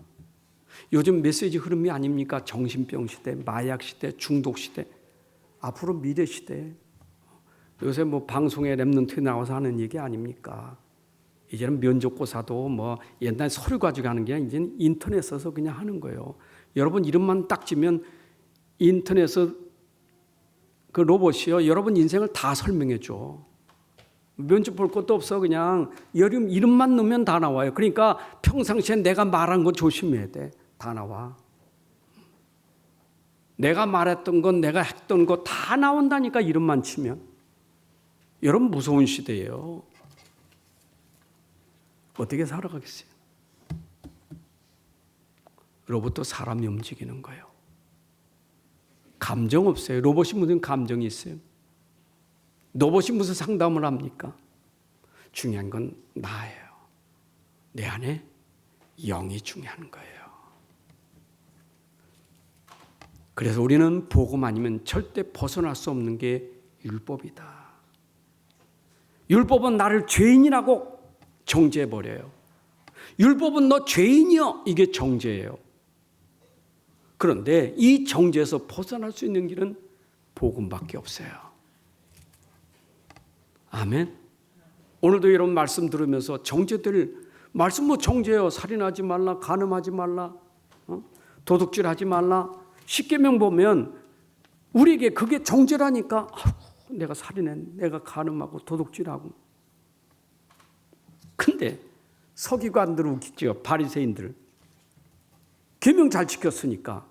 S1: 요즘 메시지 흐름이 아닙니까? 정신병 시대, 마약 시대, 중독 시대, 앞으로 미래 시대. 요새 뭐 방송에 랩런트에 나와서 하는 얘기 아닙니까? 이제는 면접고사도 뭐 옛날 서류 가지고 하는 게 아니라 이제는 인터넷 써서 그냥 하는 거예요. 여러분 이름만 딱 치면 인터넷에서 그 로봇이요, 여러분 인생을 다 설명해 줘. 면접 볼 것도 없어. 그냥 이름만 넣으면 다 나와요. 그러니까 평상시에 내가 말한 거 조심해야 돼. 다 나와. 내가 말했던 건, 내가 했던 거 다 나온다니까, 이름만 치면. 여러분 무서운 시대예요. 어떻게 살아가겠어요? 로봇도 사람이 움직이는 거예요. 감정 없어요. 로봇이 무슨 감정이 있어요? 로봇이 무슨 상담을 합니까? 중요한 건 나예요. 내 안에 영이 중요한 거예요. 그래서 우리는 복음 아니면 절대 벗어날 수 없는 게 율법이다. 율법은 나를 죄인이라고 정죄해버려요. 율법은 너 죄인이여, 이게 정죄예요. 그런데 이 정죄에서 벗어날 수 있는 길은 복음밖에 없어요. 아멘. 오늘도 여러분 말씀 들으면서 정죄들 말씀 뭐 정죄요. 살인하지 말라, 간음하지 말라, 도둑질하지 말라. 십계명 보면 우리에게 그게 정죄라니까. 내가 살인했네, 내가 간음하고 도둑질하고. 근데 서기관들 웃기죠. 바리새인들 계명 잘 지켰으니까.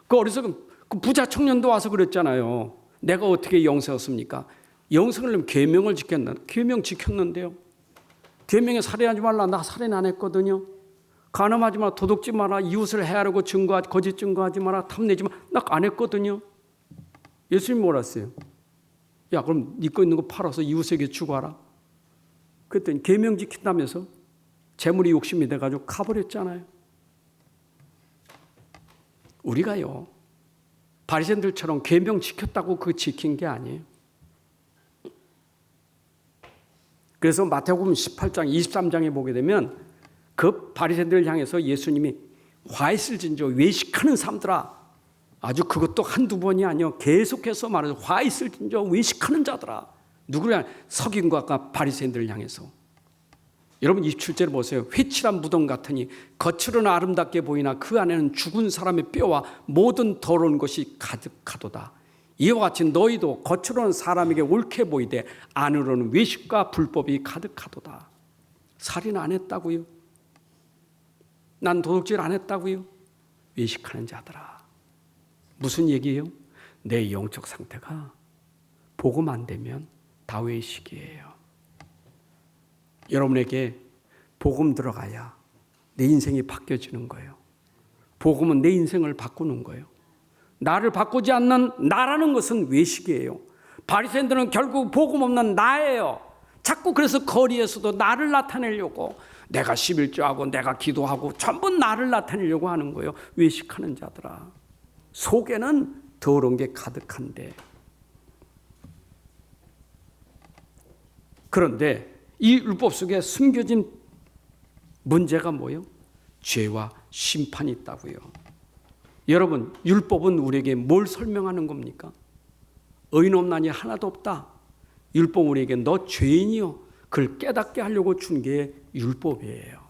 S1: 그 어리석은 그 부자 청년도 와서 그랬잖아요. 내가 어떻게 영세였습니까? 영생을 하려면 계명을 지켰나? 계명 지켰는데요. 계명에 살인하지 말라. 나 살인 안 했거든요. 간음하지 마라, 도둑질 마라, 이웃을 해하려고 증거하지, 거짓 증거하지 마라, 탐내지 마라. 나 안 했거든요. 예수님 뭐라 했어요? 야, 그럼 네 거 있는 거 팔아서 이웃에게 주고 하라. 그랬더니 계명 지킨다면서 재물이 욕심이 돼가지고 가버렸잖아요. 우리가요, 바리새인들처럼 계명 지켰다고 그거 지킨 게 아니에요. 그래서 마태복음 18장 23장에 보게 되면 그 바리새인들을 향해서 예수님이 화 있을 진저 외식하는 사람들아, 아주 그것도 한두 번이 아니요, 계속해서 말해서 화 있을 진저 외식하는 자들아. 누구를 향해? 서기관과 바리새인들을 향해서. 여러분 27절을 보세요. 회칠한 무덤 같으니 겉으로는 아름답게 보이나 그 안에는 죽은 사람의 뼈와 모든 더러운 것이 가득하도다. 이와 같이 너희도 겉으로는 사람에게 옳게 보이되 안으로는 외식과 불법이 가득하도다. 살인 안 했다고요? 난 도둑질 안 했다고요? 외식하는 자들아. 무슨 얘기예요? 내 영적 상태가 복음 안 되면 다 외식이에요. 여러분에게 복음 들어가야 내 인생이 바뀌어지는 거예요. 복음은 내 인생을 바꾸는 거예요. 나를 바꾸지 않는 나라는 것은 외식이에요. 바리새인들은 결국 복음 없는 나예요. 자꾸 그래서 거리에서도 나를 나타내려고, 내가 11조하고 내가 기도하고 전부 나를 나타내려고 하는 거예요. 외식하는 자들아. 속에는 더러운 게 가득한데. 그런데 이 율법 속에 숨겨진 문제가 뭐예요? 죄와 심판이 있다고요. 여러분, 율법은 우리에게 뭘 설명하는 겁니까? 의인 없나니 하나도 없다. 율법은 우리에게 너 죄인이요, 그걸 깨닫게 하려고 준 게 율법이에요.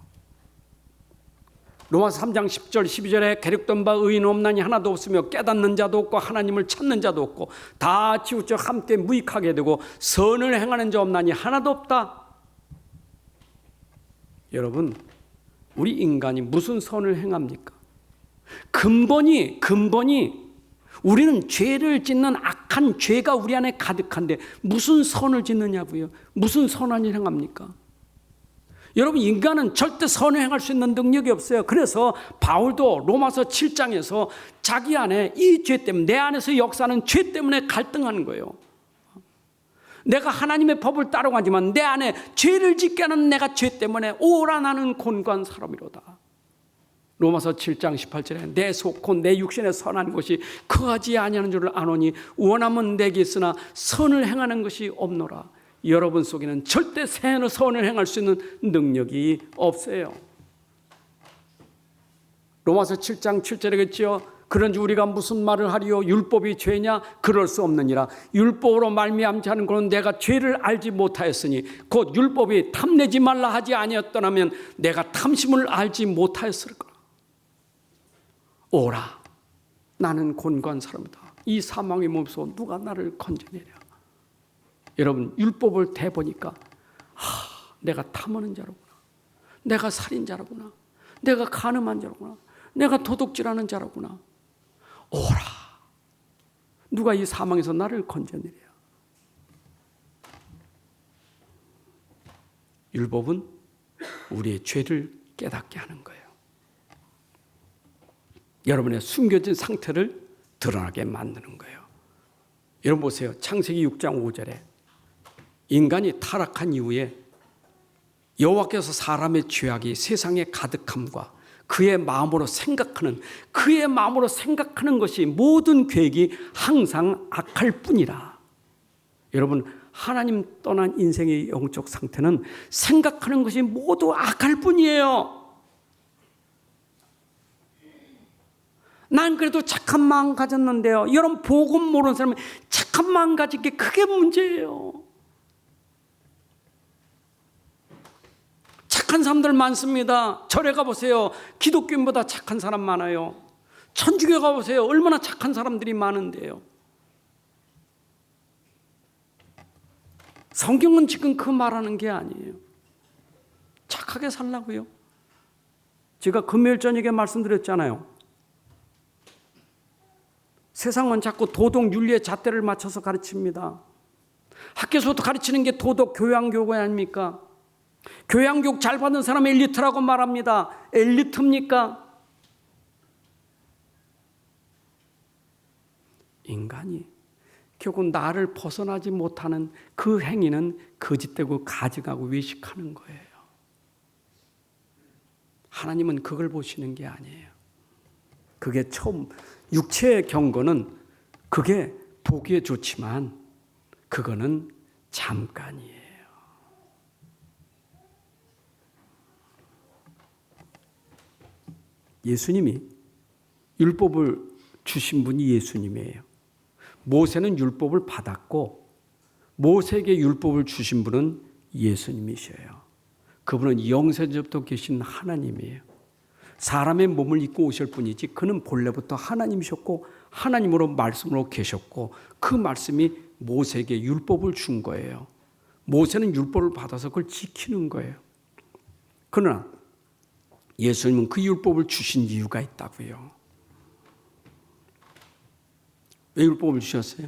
S1: 로마서 3장 10절 12절에 계력된 바 의인 없나니 하나도 없으며 깨닫는 자도 없고 하나님을 찾는 자도 없고 다 치우쳐 함께 무익하게 되고 선을 행하는 자 없나니 하나도 없다. 여러분, 우리 인간이 무슨 선을 행합니까? 근본이 우리는 죄를 짓는 악한 죄가 우리 안에 가득한데 무슨 선을 짓느냐고요? 무슨 선한 일 행합니까? 여러분, 인간은 절대 선을 행할 수 있는 능력이 없어요. 그래서 바울도 로마서 7장에서 자기 안에 이 죄 때문에, 내 안에서 역사하는 죄 때문에 갈등하는 거예요. 내가 하나님의 법을 따라가지만 내 안에 죄를 짓게 하는 내가 죄 때문에 오라 나는 곤고한 사람이로다. 로마서 7장 18절에 내 속 곧 내 육신에 선한 것이 거하지 아니하는 줄을 아노니 원함은 내게 있으나 선을 행하는 것이 없노라. 여러분 속에는 절대 선을 행할 수 있는 능력이 없어요. 로마서 7장 7절이겠죠. 그런지 우리가 무슨 말을 하리요? 율법이 죄냐? 그럴 수 없느니라. 율법으로 말미암지 않은 것은 내가 죄를 알지 못하였으니 곧 율법이 탐내지 말라 하지 아니었더라면 내가 탐심을 알지 못하였을까. 오라, 나는 곤고한 사람이다. 이 사망의 몸에서 누가 나를 건져내랴. 여러분, 율법을 대보니까 내가 탐하는 자로구나, 내가 살인자로구나, 내가 간음한 자로구나, 내가 도둑질하는 자로구나. 오라, 누가 이 사망에서 나를 건져내랴. 율법은 우리의 죄를 깨닫게 하는 거예요. 여러분의 숨겨진 상태를 드러나게 만드는 거예요. 여러분 보세요. 창세기 6장 5절에 인간이 타락한 이후에 여호와께서 사람의 죄악이 세상에 가득함과 그의 마음으로 생각하는 것이 모든 계획이 항상 악할 뿐이라. 여러분, 하나님 떠난 인생의 영적 상태는 생각하는 것이 모두 악할 뿐이에요. 난 그래도 착한 마음 가졌는데요. 여러분, 복음 모르는 사람은 착한 마음 가진 게 크게 문제예요. 착한 사람들 많습니다. 절에 가보세요. 기독교인보다 착한 사람 많아요. 천주교 가보세요. 얼마나 착한 사람들이 많은데요. 성경은 지금 그 말하는 게 아니에요. 착하게 살라고요. 제가 금요일 저녁에 말씀드렸잖아요. 세상은 자꾸 도덕 윤리의 잣대를 맞춰서 가르칩니다. 학교에서도 가르치는 게 도덕 교양교육 아닙니까? 교양교육 잘 받는 사람 엘리트라고 말합니다. 엘리트입니까? 인간이 결국 나를 벗어나지 못하는 그 행위는 거짓되고 가증하고 외식하는 거예요. 하나님은 그걸 보시는 게 아니에요. 그게 처음 육체의 경건은 그게 보기에 좋지만 그거는 잠깐이에요. 예수님이 율법을 주신 분이 예수님이에요. 모세는 율법을 받았고 모세에게 율법을 주신 분은 예수님이셔요. 그분은 영세전부터 계신 하나님이에요. 사람의 몸을 입고 오실 분이지 그는 본래부터 하나님이셨고 하나님으로 말씀으로 계셨고 그 말씀이 모세에게 율법을 준 거예요. 모세는 율법을 받아서 그걸 지키는 거예요. 그러나 예수님은 그 율법을 주신 이유가 있다고요. 왜 율법을 주셨어요?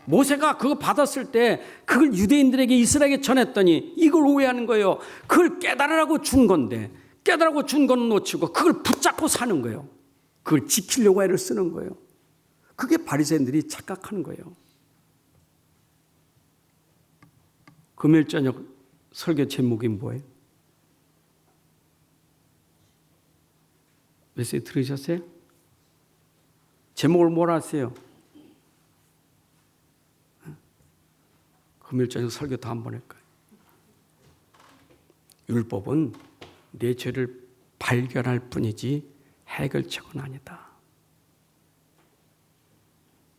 S1: 모세가 그거 받았을 때 그걸 유대인들에게 이스라엘에게 전했더니 이걸 오해하는 거예요. 그걸 깨달으라고 준 건데 깨달으라고 준 건 놓치고 그걸 붙잡고 사는 거예요. 그걸 지키려고 애를 쓰는 거예요. 그게 바리새인들이 착각하는 거예요. 금요일 저녁 설교 제목이 뭐예요? 메시지 들으셨어요? 제목을 뭐라 하세요? 금요일 저녁 설교 다 한번 할까요? 율법은 내 죄를 발견할 뿐이지 해결책은 아니다.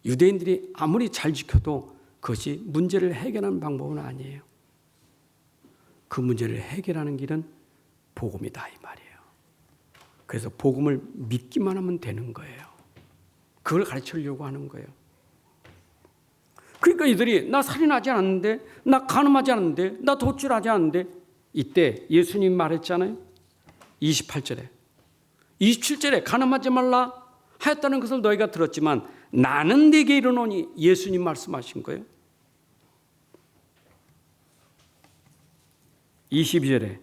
S1: 유대인들이 아무리 잘 지켜도 그것이 문제를 해결하는 방법은 아니에요. 그 문제를 해결하는 길은 복음이다 이 말이에요. 그래서 복음을 믿기만 하면 되는 거예요. 그걸 가르치려고 하는 거예요. 그러니까 이들이 나 살인하지 않았는데, 나 간음하지 않았는데, 나 도둑질하지 않았는데, 이때 예수님 말했잖아요. 28절에 27절에 간음하지 말라 하였다는 것을 너희가 들었지만 나는 네게 이르노니, 예수님 말씀하신 거예요. 22절에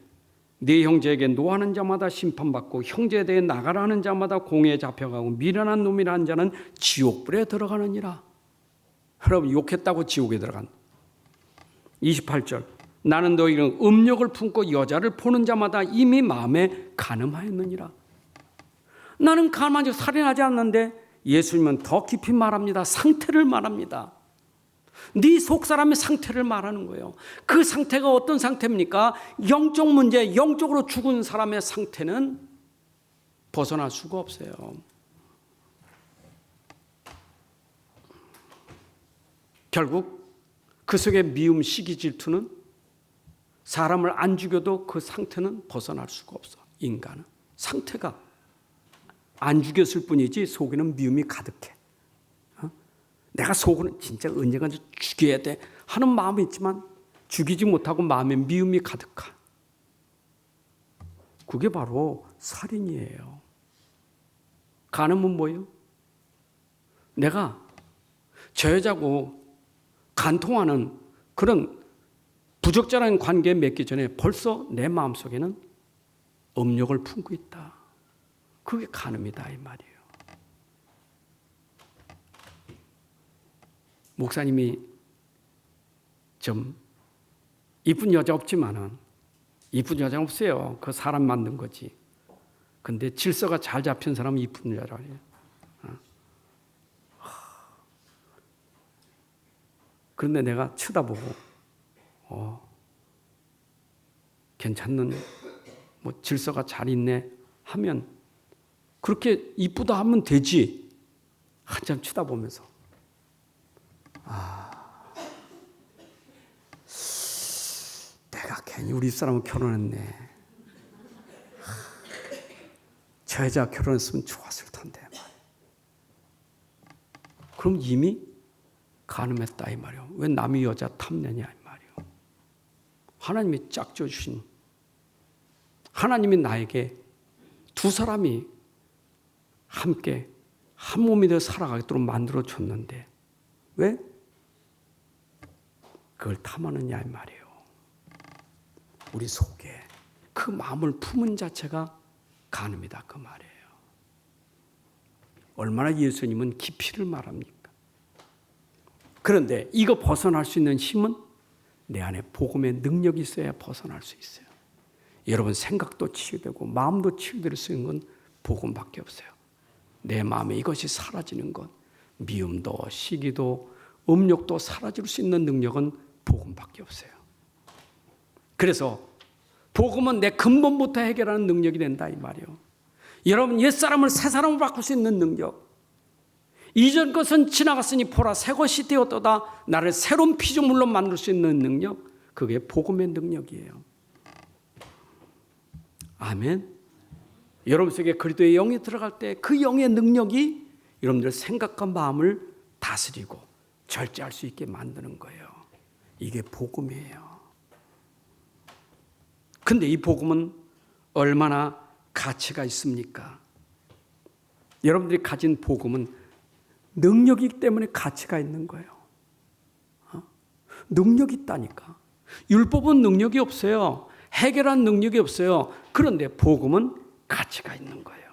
S1: 네 형제에게 노하는 자마다 심판받고 형제에 대해 나가라 하는 자마다 공회에 잡혀가고 미련한 놈이라는 자는 지옥불에 들어가느니라. 여러분, 욕했다고 지옥에 들어간. 28절 나는 너희는 음욕을 품고 여자를 보는 자마다 이미 마음에 간음하였느니라. 나는 간음하지 살인하지 않는데, 예수님은 더 깊이 말합니다. 상태를 말합니다. 네 속사람의 상태를 말하는 거예요. 그 상태가 어떤 상태입니까? 영적 문제, 영적으로 죽은 사람의 상태는 벗어날 수가 없어요. 결국 그 속에 미움, 시기, 질투는 사람을 안 죽여도 그 상태는 벗어날 수가 없어. 인간은 상태가 안 죽였을 뿐이지 속에는 미움이 가득해. 내가 속으로는 진짜 언젠가 죽여야 돼 하는 마음이 있지만 죽이지 못하고 마음에 미움이 가득한, 그게 바로 살인이에요. 간음은 뭐예요? 내가 저 여자고 간통하는 그런 부적절한 관계에 맺기 전에 벌써 내 마음속에는 음욕을 품고 있다. 그게 간음이다 이 말이에요. 목사님이 좀 이쁜 여자 없지만은, 이쁜 여자 없어요. 그 사람 만든 거지. 근데 질서가 잘 잡힌 사람은 이쁜 여자예요. 그런데 내가 쳐다보고 괜찮는, 뭐 질서가 잘 있네 하면, 그렇게 이쁘다 하면 되지. 한참 쳐다보면서 내가 괜히 우리 사람은 결혼했네. 저 여자 결혼했으면 좋았을 텐데. 그럼 이미 간음했다 이 말이요. 왜 남의 여자 탐내냐 이 말이요. 하나님이 짝져 주신, 하나님이 나에게 두 사람이 함께 한 몸이 되어 살아가도록 만들어 줬는데 왜 그걸 탐하느냐 이 말이에요. 우리 속에 그 마음을 품은 자체가 간음이다 그 말이에요. 얼마나 예수님은 깊이를 말합니까? 그런데 이거 벗어날 수 있는 힘은 내 안에 복음의 능력이 있어야 벗어날 수 있어요. 여러분, 생각도 치유되고 마음도 치유될 수 있는 건 복음밖에 없어요. 내 마음에 이것이 사라지는 것, 미움도 시기도 음욕도 사라질 수 있는 능력은 복음밖에 없어요. 그래서 복음은 내 근본부터 해결하는 능력이 된다 이 말이에요. 여러분, 옛사람을 새사람으로 바꿀 수 있는 능력, 이전 것은 지나갔으니 보라 새 것이 되었도다, 나를 새로운 피조물로 만들 수 있는 능력, 그게 복음의 능력이에요. 아멘. 여러분 속에 그리스도의 영이 들어갈 때 그 영의 능력이 여러분들의 생각과 마음을 다스리고 절제할 수 있게 만드는 거예요. 이게 복음이에요. 근데 이 복음은 얼마나 가치가 있습니까? 여러분들이 가진 복음은 능력이기 때문에 가치가 있는 거예요. 능력이 있다니까. 율법은 능력이 없어요. 해결한 능력이 없어요. 그런데 복음은 가치가 있는 거예요.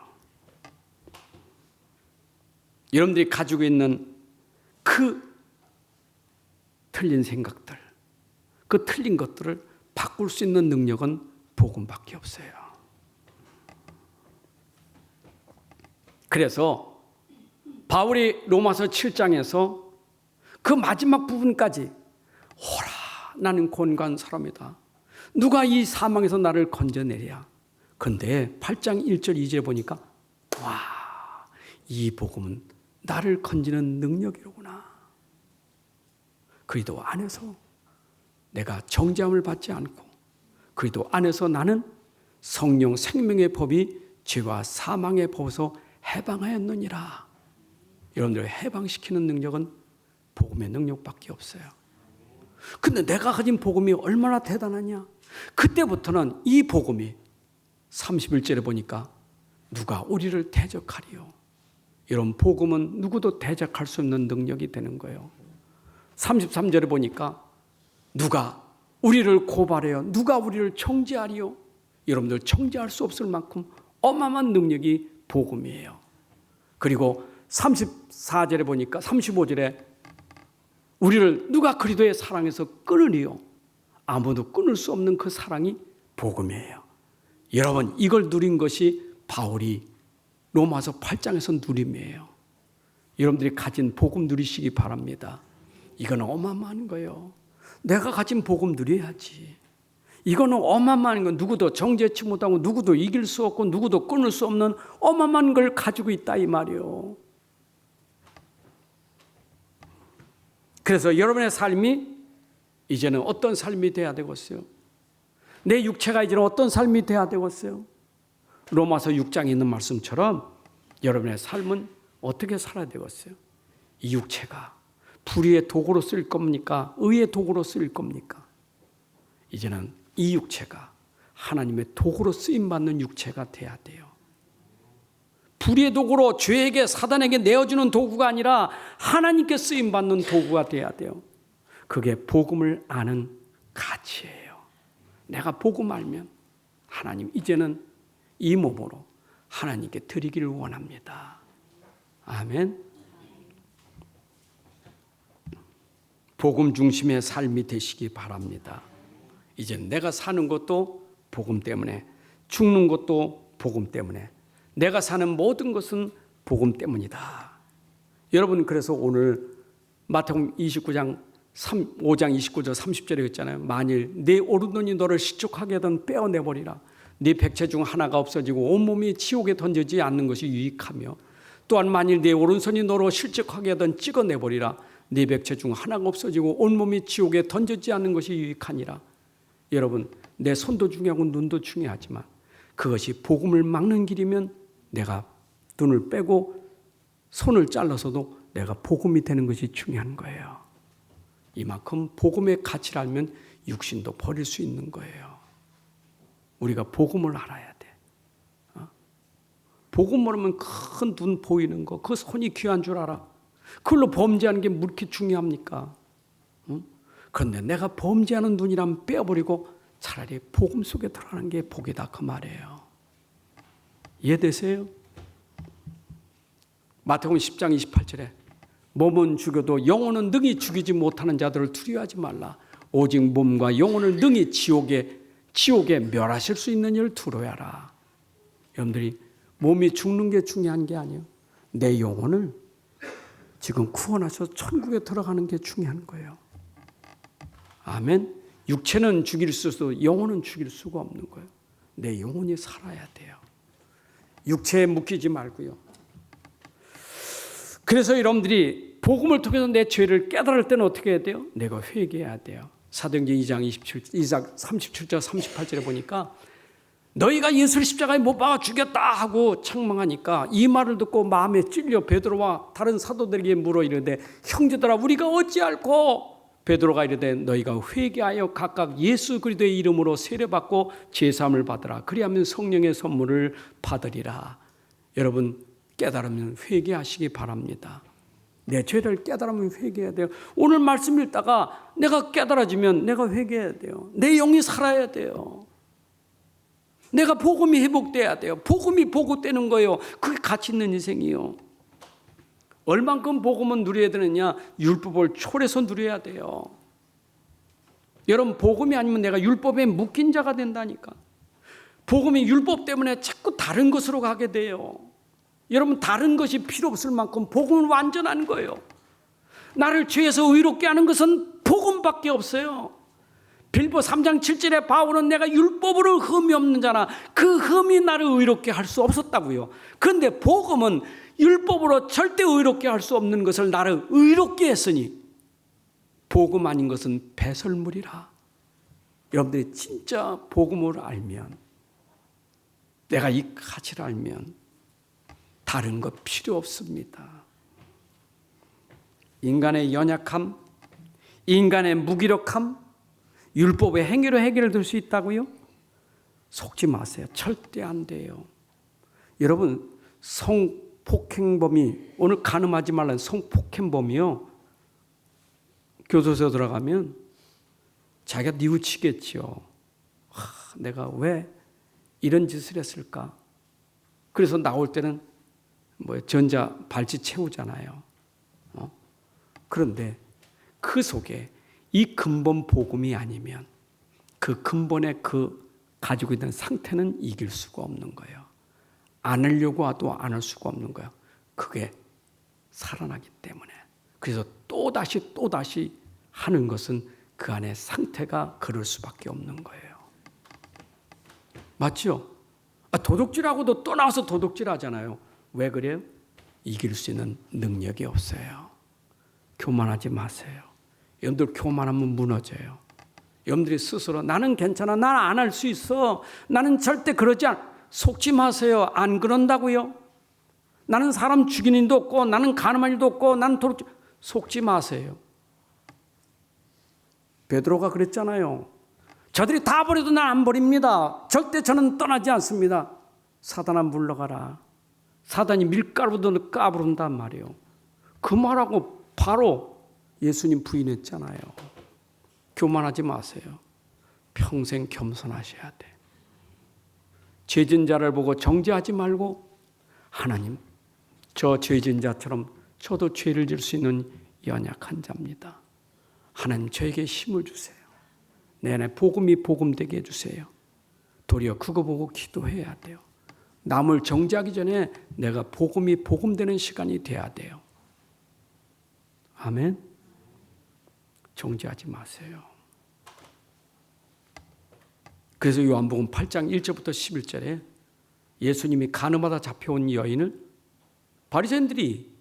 S1: 여러분들이 가지고 있는 그 틀린 생각들, 그 틀린 것들을 바꿀 수 있는 능력은 복음밖에 없어요. 그래서 바울이 로마서 7장에서 그 마지막 부분까지, 오라 나는 곤고한 사람이다, 누가 이 사망에서 나를 건져내랴. 그런데 8장 1절 2절에 보니까 와, 이 복음은 나를 건지는 능력이로구나. 그리스도 안에서 내가 정죄함을 받지 않고 그리스도 안에서 나는 성령 생명의 법이 죄와 사망의 법에서 해방하였느니라. 여러분들 해방시키는 능력은 복음의 능력밖에 없어요. 근데 내가 가진 복음이 얼마나 대단하냐? 그때부터는 이 복음이 31절에 보니까 누가 우리를 대적하리요. 이런 복음은 누구도 대적할 수 없는 능력이 되는 거예요. 33절에 보니까 누가 우리를 고발해요. 누가 우리를 정죄하리요. 여러분들 정죄할 수 없을 만큼 어마어마한 능력이 복음이에요. 그리고 34절에 보니까 35절에 우리를 누가 그리스도의 사랑에서 끊으리요. 아무도 끊을 수 없는 그 사랑이 복음이에요. 여러분 이걸 누린 것이 바울이 로마서 8장에서 누림이에요. 여러분들이 가진 복음 누리시기 바랍니다. 이건 어마어마한 거예요. 내가 가진 복음 누려야지. 이거는 어마어마한 건 누구도 정죄치 못하고 누구도 이길 수 없고 누구도 끊을 수 없는 어마어마한 걸 가지고 있다 이 말이에요. 그래서 여러분의 삶이 이제는 어떤 삶이 돼야 되겠어요? 내 육체가 이제는 어떤 삶이 돼야 되겠어요? 로마서 6장에 있는 말씀처럼 여러분의 삶은 어떻게 살아야 되겠어요? 이 육체가 불의의 도구로 쓰일 겁니까? 의의 도구로 쓰일 겁니까? 이제는 이 육체가 하나님의 도구로 쓰임받는 육체가 돼야 돼요. 불의의 도구로 죄에게 사단에게 내어주는 도구가 아니라 하나님께 쓰임받는 도구가 돼야 돼요. 그게 복음을 아는 가치예요. 내가 복음 알면 하나님 이제는 이 몸으로 하나님께 드리기를 원합니다. 아멘. 복음 중심의 삶이 되시기 바랍니다. 이제 내가 사는 것도 복음 때문에, 죽는 것도 복음 때문에, 내가 사는 모든 것은 복음 때문이다. 여러분 그래서 오늘 마태복음 29장 5장 29절 30절에 있잖아요. 만일 네 오른손이 너를 실족하게 하든 빼어내버리라. 네 백체 중 하나가 없어지고 온몸이 지옥에 던지지 않는 것이 유익하며, 또한 만일 네 오른손이 너로 실족하게 하든 찍어내버리라. 네 백체 중 하나가 없어지고 온몸이 지옥에 던지지 않는 것이 유익하니라. 여러분 내 손도 중요하고 눈도 중요하지만 그것이 복음을 막는 길이면 내가 눈을 빼고 손을 잘라서도 내가 복음이 되는 것이 중요한 거예요. 이만큼 복음의 가치를 알면 육신도 버릴 수 있는 거예요. 우리가 복음을 알아야 돼. 복음 모르면 큰 눈 보이는 거, 그 손이 귀한 줄 알아. 그걸로 범죄하는 게 그렇게 중요합니까? 그런데 내가 범죄하는 눈이라면 빼어버리고 차라리 복음 속에 들어가는 게 복이다 그 말이에요. 이해되세요? 마태복음 10장 28절에 몸은 죽여도 영혼은 능히 죽이지 못하는 자들을 두려워하지 말라. 오직 몸과 영혼을 능히 지옥에 멸하실 수 있는 이를 두려워하라. 여러분들이 몸이 죽는 게 중요한 게 아니에요. 내 영혼을 지금 구원하셔서 천국에 들어가는 게 중요한 거예요. 아멘. 육체는 죽일 수 있어도 영혼은 죽일 수가 없는 거예요. 내 영혼이 살아야 돼요. 육체에 묶이지 말고요. 그래서 여러분들이 복음을 통해서 내 죄를 깨달을 때는 어떻게 해야 돼요? 내가 회개해야 돼요. 사도행전 2장 37절 38절에 보니까 너희가 예수를 십자가에 못 박아 죽였다 하고 책망하니까 이 말을 듣고 마음에 찔려 베드로와 다른 사도들에게 물어 이르되 형제들아 우리가 어찌할꼬? 베드로가 이르되 너희가 회개하여 각각 예수 그리스도의 이름으로 세례받고 제사함을 받으라. 그리하면 성령의 선물을 받으리라. 여러분 깨달으면 회개하시기 바랍니다. 내 죄를 깨달으면 회개해야 돼요. 오늘 말씀 읽다가 내가 깨달아지면 내가 회개해야 돼요. 내 영이 살아야 돼요. 내가 복음이 회복돼야 돼요. 복음이 보고되는 거예요. 그게 가치 있는 인생이요. 얼만큼 복음은 누려야 되느냐? 율법을 초월해서 누려야 돼요. 여러분 복음이 아니면 내가 율법에 묶인 자가 된다니까. 복음이 율법 때문에 자꾸 다른 것으로 가게 돼요. 여러분 다른 것이 필요 없을 만큼 복음은 완전한 거예요. 나를 죄에서 의롭게 하는 것은 복음밖에 없어요. 빌보 3장 7절에 바울은 내가 율법으로 흠이 없는 자나 그 흠이 나를 의롭게 할 수 없었다고요. 그런데 복음은 율법으로 절대 의롭게 할 수 없는 것을 나를 의롭게 했으니 복음 아닌 것은 배설물이라. 여러분들이 진짜 복음을 알면, 내가 이 가치를 알면 다른 것 필요 없습니다. 인간의 연약함, 인간의 무기력함, 율법의 행위로 해결될 수 있다고요? 속지 마세요. 절대 안 돼요. 여러분, 성폭행범이, 오늘 간음하지 말라는 성폭행범이요, 교도소 들어가면 자기가 뉘우치겠지요. 내가 왜 이런 짓을 했을까? 그래서 나올 때는 전자 발찌 채우잖아요. 그런데 그 속에 이 근본 복음이 아니면 그 근본의 그 가지고 있는 상태는 이길 수가 없는 거예요. 안 하려고 해도 안 할 수가 없는 거예요. 그게 살아나기 때문에. 그래서 또다시 하는 것은 그 안에 상태가 그럴 수밖에 없는 거예요. 맞죠? 도둑질하고도 또 나와서 도둑질 하잖아요. 왜 그래요? 이길 수 있는 능력이 없어요. 교만하지 마세요. 여러분들 교만하면 무너져요. 여러분들이 스스로 나는 괜찮아, 나는 안 할 수 있어, 나는 절대 그러지 않아. 속지 마세요. 안 그런다고요. 나는 사람 죽이는 일도 없고, 나는 가늠한 일도 없고, 나는 도둑질. 속지 마세요. 베드로가 그랬잖아요. 저들이 다 버려도 난 안 버립니다. 절대 저는 떠나지 않습니다. 사단아 물러가라. 사단이 밀가루도 까부른단 말이에요. 그 말하고 바로 예수님 부인했잖아요. 교만하지 마세요. 평생 겸손하셔야 돼. 죄진 자를 보고 정죄하지 말고, 하나님, 저 죄진 자처럼 저도 죄를 질 수 있는 연약한 자입니다. 하나님, 저에게 힘을 주세요. 내 안에 복음이 복음되게 해주세요. 도리어 그거 보고 기도해야 돼요. 남을 정죄하기 전에 내가 복음이 복음되는 시간이 돼야 돼요. 아멘. 정죄하지 마세요. 그래서 요한복음 8장 1절부터 11절에 예수님이 간음하다 잡혀온 여인을 바리새인들이,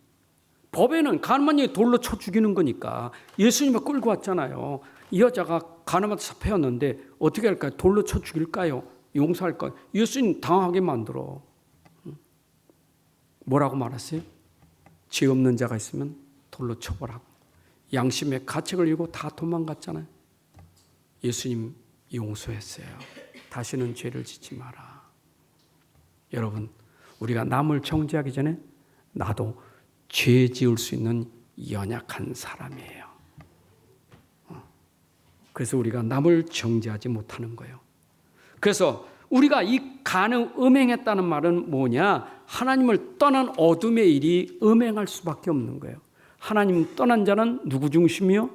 S1: 법에는 간음한 여인 돌로 쳐 죽이는 거니까 예수님을 끌고 왔잖아요. 이 여자가 간음하다 잡혀왔는데 어떻게 할까요? 돌로 쳐 죽일까요? 용서할까요? 예수님 당하게 만들어. 뭐라고 말했어요? 죄 없는 자가 있으면 돌로 쳐보라고. 양심의 가책을 이고 다 도망갔잖아요. 예수님 용서했어요. 다시는 죄를 짓지 마라. 여러분, 우리가 남을 정죄하기 전에 나도 죄 지을 수 있는 연약한 사람이에요. 그래서 우리가 남을 정죄하지 못하는 거예요. 그래서 우리가 이 간음 음행했다는 말은 뭐냐? 하나님을 떠난 어둠의 일이 음행할 수밖에 없는 거예요. 하나님 떠난 자는 누구 중심이요?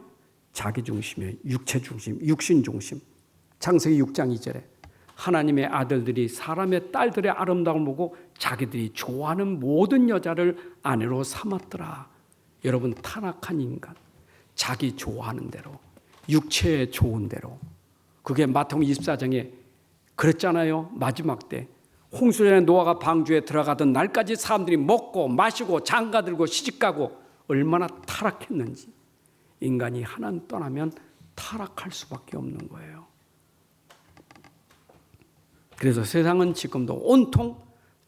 S1: 자기 중심이요. 육체 중심, 육신 중심. 창세기 6장 2절에 하나님의 아들들이 사람의 딸들의 아름다움을 보고 자기들이 좋아하는 모든 여자를 아내로 삼았더라. 여러분, 타락한 인간, 자기 좋아하는 대로, 육체에 좋은 대로. 그게 마태복음 24장에 그랬잖아요. 마지막 때 홍수전에 노아가 방주에 들어가던 날까지 사람들이 먹고 마시고 장가들고 시집가고 얼마나 타락했는지. 인간이 하나님 떠나면 타락할 수밖에 없는 거예요. 그래서 세상은 지금도 온통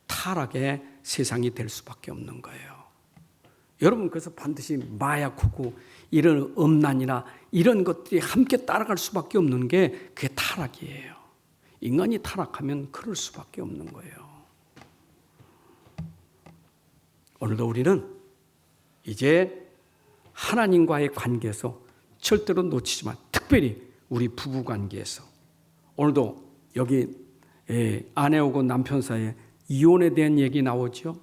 S1: 타락의 세상이 될 수밖에 없는 거예요. 여러분, 그래서 반드시 마약 후구, 이런 음란이나 이런 것들이 함께 따라갈 수밖에 없는 게 그게 타락이에요. 인간이 타락하면 그럴 수밖에 없는 거예요. 오늘도 우리는 이제 하나님과의 관계에서 절대로 놓치지 마. 특별히 우리 부부 관계에서. 오늘도 여기 아내하고 남편 사이에 이혼에 대한 얘기 나오죠.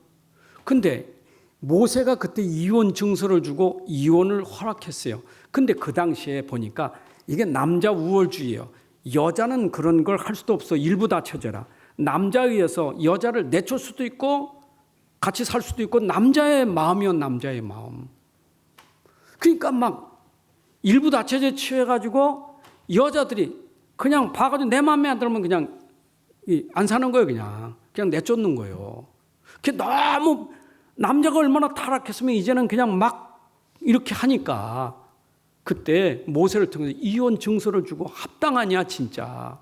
S1: 근데 모세가 그때 이혼 증서를 주고 이혼을 허락했어요. 근데 그 당시에 보니까 이게 남자 우월주의예요. 여자는 그런 걸 할 수도 없어. 일부 다쳐져라. 남자에 의해서 여자를 내쫓을 수도 있고 같이 살 수도 있고, 남자의 마음이면 남자의 마음. 그러니까 막 일부 다쳐져 취해가지고 여자들이 그냥 봐가지고 내 마음에 안 들면 그냥 안 사는 거예요. 그냥 내쫓는 거예요. 그게 너무 남자가 얼마나 타락했으면 이제는 그냥 막 이렇게 하니까 그때 모세를 통해서 이혼 증서를 주고 합당하냐 진짜.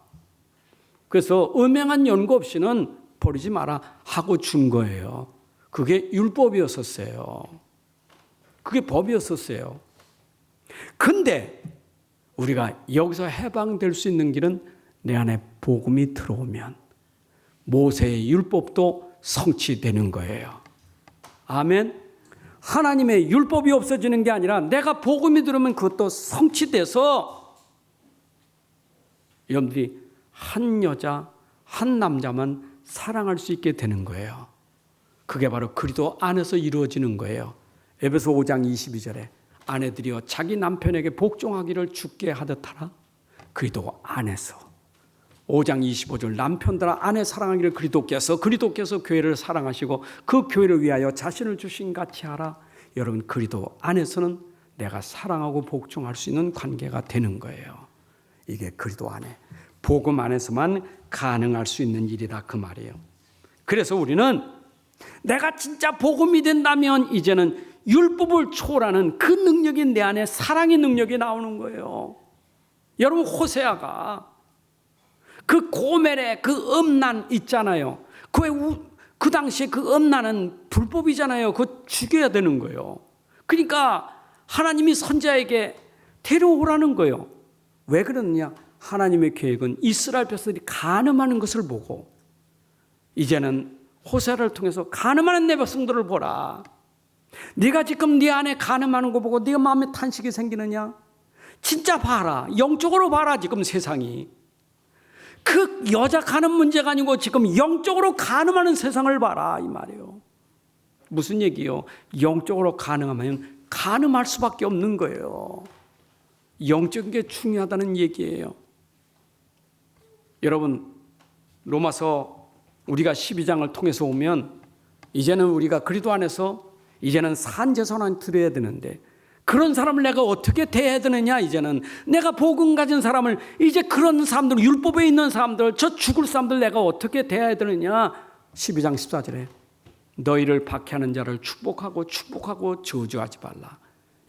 S1: 그래서 음행한 연고 없이는 버리지 마라 하고 준 거예요. 그게 율법이었었어요. 그게 법이었었어요. 근데 우리가 여기서 해방될 수 있는 길은 내 안에 복음이 들어오면 모세의 율법도 성취되는 거예요. 아멘. 하나님의 율법이 없어지는 게 아니라 내가 복음이 들어오면 그것도 성취돼서 여러분들이 한 여자, 한 남자만 사랑할 수 있게 되는 거예요. 그게 바로 그리스도 안에서 이루어지는 거예요. 에베소 5장 22절에 아내들이여 자기 남편에게 복종하기를 주께 하듯 하라. 그리스도 안에서. 5장 25절 남편들아 아내 사랑하기를 그리스도께서 교회를 사랑하시고 그 교회를 위하여 자신을 주신 같이 하라. 여러분 그리스도 안에서는 내가 사랑하고 복종할 수 있는 관계가 되는 거예요. 이게 그리스도 안에 복음 안에서만 가능할 수 있는 일이다 그 말이에요. 그래서 우리는 내가 진짜 복음이 된다면 이제는 율법을 초월하는 그 능력이 내 안에 사랑의 능력이 나오는 거예요. 여러분 호세아가 그 고멜의 그 음란 있잖아요. 그 당시에 그 음란은 불법이잖아요. 그거 죽여야 되는 거예요. 그러니까 하나님이 선지자에게 데려오라는 거예요. 왜 그러느냐? 하나님의 계획은 이스라엘 백성들이 간음하는 것을 보고 이제는 호세아를 통해서 간음하는 내 백성들을 보라. 네가 지금 네 안에 간음하는 거 보고 네가 마음에 탄식이 생기느냐? 진짜 봐라. 영적으로 봐라. 지금 세상이. 그 여자 간음 문제가 아니고 지금 영적으로 간음하는 세상을 봐라 이 말이에요. 무슨 얘기요? 영적으로 간음하면 간음할 수밖에 없는 거예요. 영적인 게 중요하다는 얘기예요. 여러분 로마서 우리가 12장을 통해서 오면 이제는 우리가 그리스도 안에서 이제는 산제선을 드려야 되는데 그런 사람을 내가 어떻게 대해야 되느냐? 이제는 내가 복음 가진 사람을 이제 그런 사람들 율법에 있는 사람들 저 죽을 사람들 내가 어떻게 대해야 되느냐? 12장 14절에 너희를 박해하는 자를 축복하고 저주하지 말라.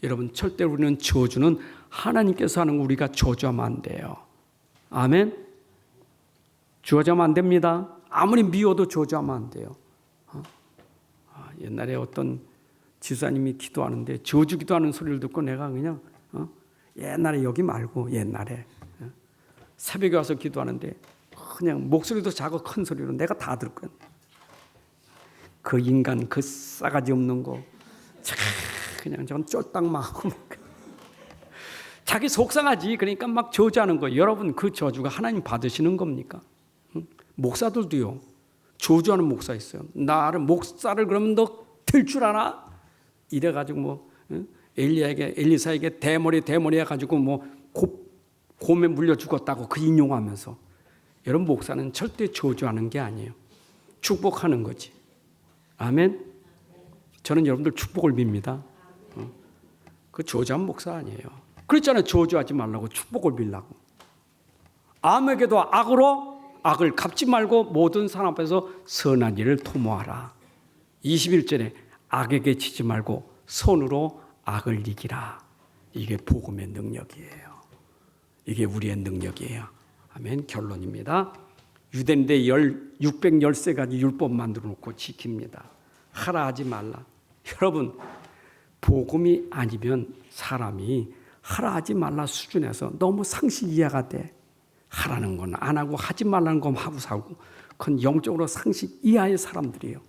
S1: 여러분 절대 우리는 저주는 하나님께서 하는 우리가 저주하면 안 돼요. 아멘. 저주하면 안 됩니다. 아무리 미워도 저주하면 안 돼요. 옛날에 어떤 지사님이 기도하는데 저주 기도하는 소리를 듣고 내가 그냥 옛날에 여기 말고 옛날에 새벽에 와서 기도하는데 그냥 목소리도 작고 큰 소리로 내가 다 들을 거야. 그 인간 그 싸가지 없는 거 그냥 저건 쫄딱만 하고 자기 속상하지. 그러니까 막 저주하는 거예요. 여러분 그 저주가 하나님 받으시는 겁니까? 목사들도요. 저주하는 목사 있어요. 나를 목사를 그러면 너 될 줄 알아? 이래가지고 뭐 엘리사에게 대머리 해가지고 뭐 곰에 물려 죽었다고 그 인용하면서 여러분 목사는 절대 저주하는 게 아니에요. 축복하는 거지. 아멘. 저는 여러분들 축복을 빕니다. 그 저주한 목사 아니에요. 그랬잖아요. 저주하지 말라고 축복을 빌라고. 암에게도 악으로 악을 갚지 말고 모든 사람 앞에서 선한 일을 도모하라. 21절에 악에게 치지 말고 손으로 악을 이기라. 이게 복음의 능력이에요. 이게 우리의 능력이에요. 아멘. 결론입니다. 유대인들 613가지 율법 만들어 놓고 지킵니다. 하라 하지 말라. 여러분 복음이 아니면 사람이 하라 하지 말라 수준에서 너무 상식 이해가 돼. 하라는 건 안 하고 하지 말라는 건 하고 살고 그건 영적으로 상식 이하의 사람들이에요.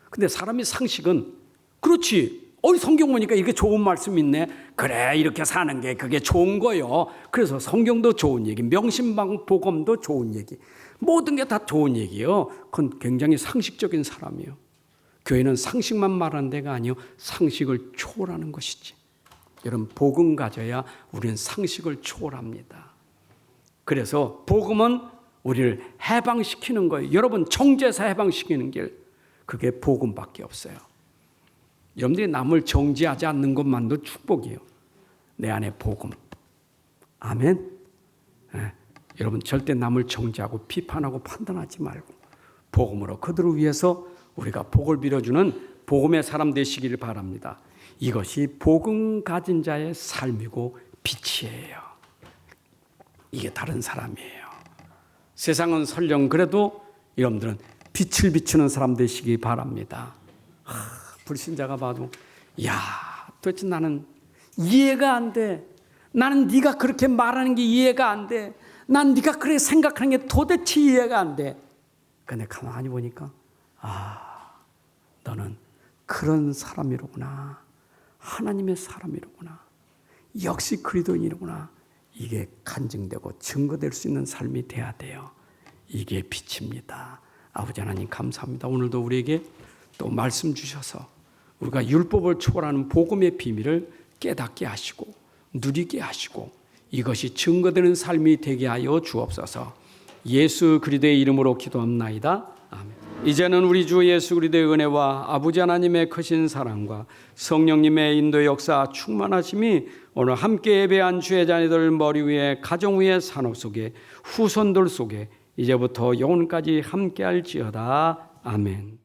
S1: 근데 사람의 상식은 그렇지. 성경 보니까 이게 좋은 말씀 있네. 그래 이렇게 사는 게 그게 좋은 거요. 그래서 성경도 좋은 얘기, 명심방 복음도 좋은 얘기, 모든 게 다 좋은 얘기요. 그건 굉장히 상식적인 사람이에요. 교회는 상식만 말하는 데가 아니요 상식을 초월하는 것이지. 여러분 복음 가져야 우리는 상식을 초월합니다. 그래서 복음은 우리를 해방시키는 거예요. 여러분 정죄에서 해방시키는 길 그게 복음밖에 없어요. 여러분들이 남을 정죄하지 않는 것만도 축복이에요. 내 안에 복음. 아멘. 여러분 절대 남을 정죄하고 비판하고 판단하지 말고 복음으로 그들을 위해서 우리가 복을 빌어주는 복음의 사람 되시기를 바랍니다. 이것이 복음 가진 자의 삶이고 빛이에요. 이게 다른 사람이에요. 세상은 설령 그래도 여러분들은 빛을 비추는 사람 되시기 바랍니다. 불신자가 봐도 야, 도대체 나는 이해가 안 돼. 나는 네가 그렇게 말하는 게 이해가 안 돼. 난 네가 그렇게 생각하는 게 도대체 이해가 안 돼. 근데 가만히 보니까 너는 그런 사람이로구나. 하나님의 사람이로구나. 역시 그리스도인이로구나. 이게 간증되고 증거될 수 있는 삶이 돼야 돼요. 이게 빛입니다. 아버지 하나님 감사합니다. 오늘도 우리에게 또 말씀 주셔서 우리가 율법을 초월하는 복음의 비밀을 깨닫게 하시고 누리게 하시고 이것이 증거되는 삶이 되게 하여 주옵소서. 예수 그리스도의 이름으로 기도합나이다. 아멘. 이제는 우리 주 예수 그리스도의 은혜와 아버지 하나님의 크신 사랑과 성령님의 인도 역사 충만하심이 오늘 함께 예배한 주의 자녀들 머리 위에 가정 위에 산업 속에 후손들 속에 이제부터 영원까지 함께할지어다. 아멘.